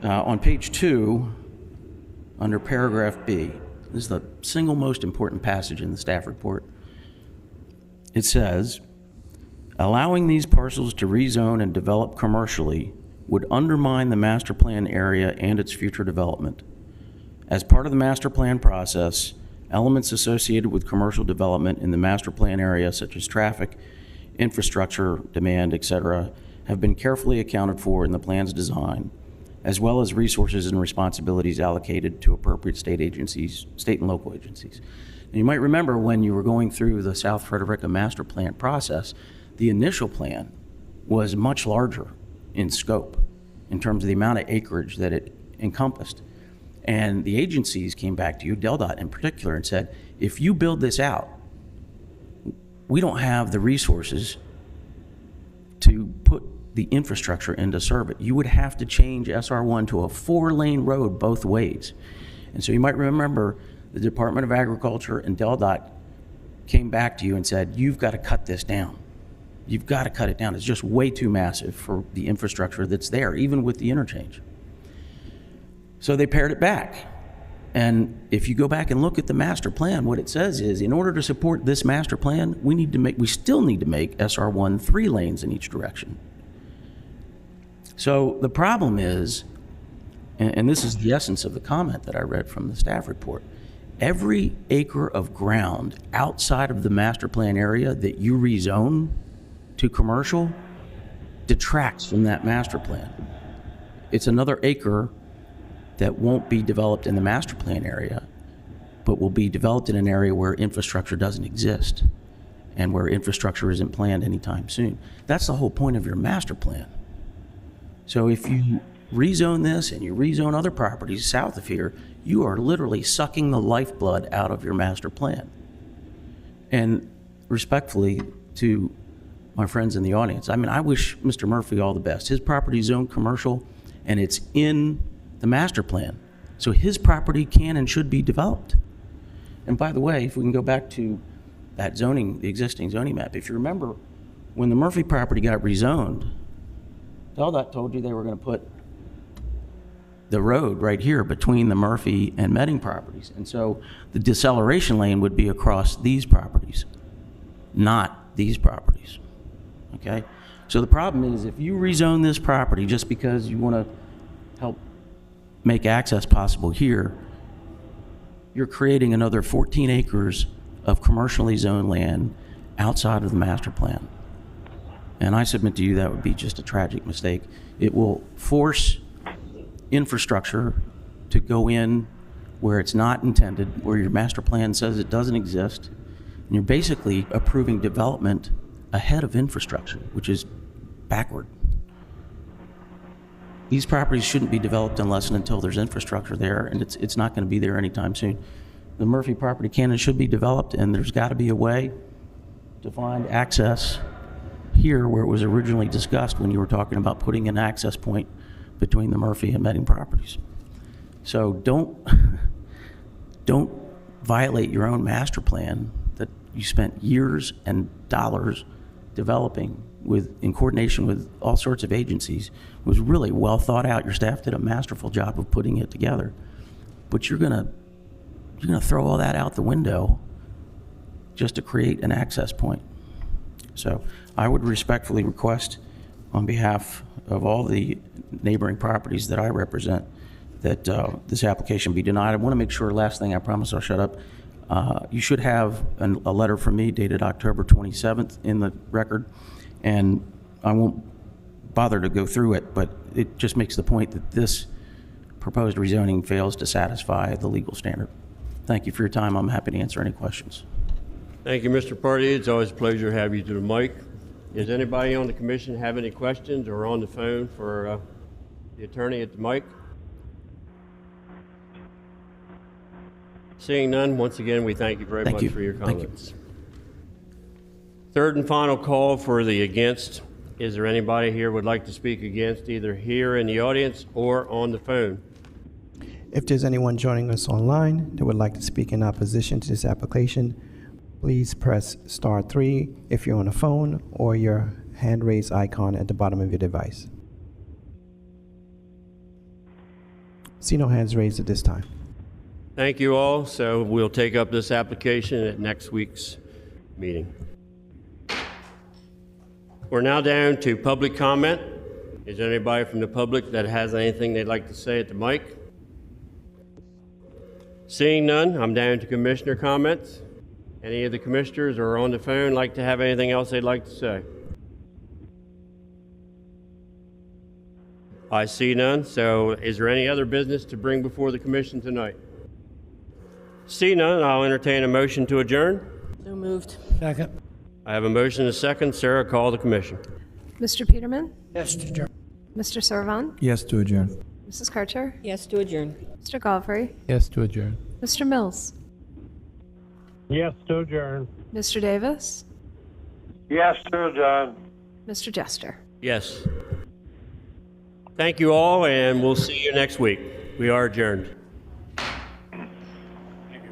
On page 2, under paragraph B, this is the single most important passage in the staff report. It says, allowing these parcels to rezone and develop commercially would undermine the master plan area and its future development. As part of the master plan process, elements associated with commercial development in the master plan area, such as traffic, infrastructure, demand, etc., have been carefully accounted for in the plan's design, as well as resources and responsibilities allocated to appropriate state agencies, state and local agencies. And you might remember when you were going through the South Frederica master plan process, the initial plan was much larger in scope in terms of the amount of acreage that it encompassed. And the agencies came back to you, DelDOT in particular, and said, if you build this out, we don't have the resources to put the infrastructure in to serve it. You would have to change SR1 to a 4-lane road both ways. And so you might remember the Department of Agriculture and DelDOT came back to you and said, you've got to cut this down. You've got to cut it down. It's just way too massive for the infrastructure that's there, even with the interchange. So they pared it back. And if you go back and look at the master plan, what it says is, in order to support this master plan, we still need to make SR1 3 lanes in each direction. So the problem is, and this is the essence of the comment that I read from the staff report, every acre of ground outside of the master plan area that you rezone to commercial detracts from that master plan. It's another acre that won't be developed in the master plan area, but will be developed in an area where infrastructure doesn't exist and where infrastructure isn't planned anytime soon. That's the whole point of your master plan. So if you rezone this and you rezone other properties south of here, you are literally sucking the lifeblood out of your master plan. And respectfully to my friends in the audience, I mean, I wish Mr. Murphy all the best. His property is zoned commercial and it's in the master plan. So his property can and should be developed. And by the way, if we can go back to that zoning, the existing zoning map, if you remember, when the Murphy property got rezoned, DelDOT told you they were going to put the road right here between the Murphy and Medding properties. And so the deceleration lane would be across these properties, not these properties. Okay? So the problem is if you rezone this property just because you want to help make access possible here, you're creating another 14 acres of commercially zoned land outside of the master plan. And I submit to you that would be just a tragic mistake. It will force infrastructure to go in where it's not intended, where your master plan says it doesn't exist. And you're basically approving development ahead of infrastructure, which is backward. These properties shouldn't be developed unless and until there's infrastructure there, and it's not going to be there anytime soon. The Murphy property can and should be developed, and there's got to be a way to find access here where it was originally discussed when you were talking about putting an access point between the Murphy and Medding properties. So don't violate your own master plan that you spent years and dollars developing in coordination with all sorts of agencies. It was really well thought out. Your staff did a masterful job of putting it together. But you're gonna throw all that out the window just to create an access point. So I would respectfully request on behalf of all the neighboring properties that I represent that this application be denied. I want to make sure, last thing, I promise I'll shut up. You should have a letter from me dated October 27th in the record, and I won't bother to go through it, but it just makes the point that this proposed rezoning fails to satisfy the legal standard. Thank you for your time. I'm happy to answer any questions. Thank you, Mr. Pardee. It's always a pleasure to have you to the mic. Does anybody on the commission have any questions or on the phone for the attorney at the mic? Seeing none, once again, we thank you very much for your comments. Third and final call for the against. Is there anybody here would like to speak against, either here in the audience or on the phone? If there's anyone joining us online that would like to speak in opposition to this application, please press *3 if you're on a phone or your hand raise icon at the bottom of your device. See no hands raised at this time. Thank you all. So we'll take up this application at next week's meeting. We're now down to public comment. Is there anybody from the public that has anything they'd like to say at the mic? Seeing none, I'm down to commissioner comments. Any of the commissioners or on the phone like to have anything else they'd like to say? I see none. So is there any other business to bring before the commission tonight? See none, I'll entertain a motion to adjourn. So moved. Second. I have a motion and a second. Sarah, call the commission. Mr. Peterman? Yes, to adjourn. Mr. Servan? Yes to adjourn. Mrs. Karcher? Yes to adjourn. Mr. Godfrey? Yes, to adjourn. Mr. Mills? Yes to adjourn. Mr. Davis? Yes, sir, John. Mr. Jester? Yes. Thank you all, and we'll see you next week. We are adjourned. Thank you.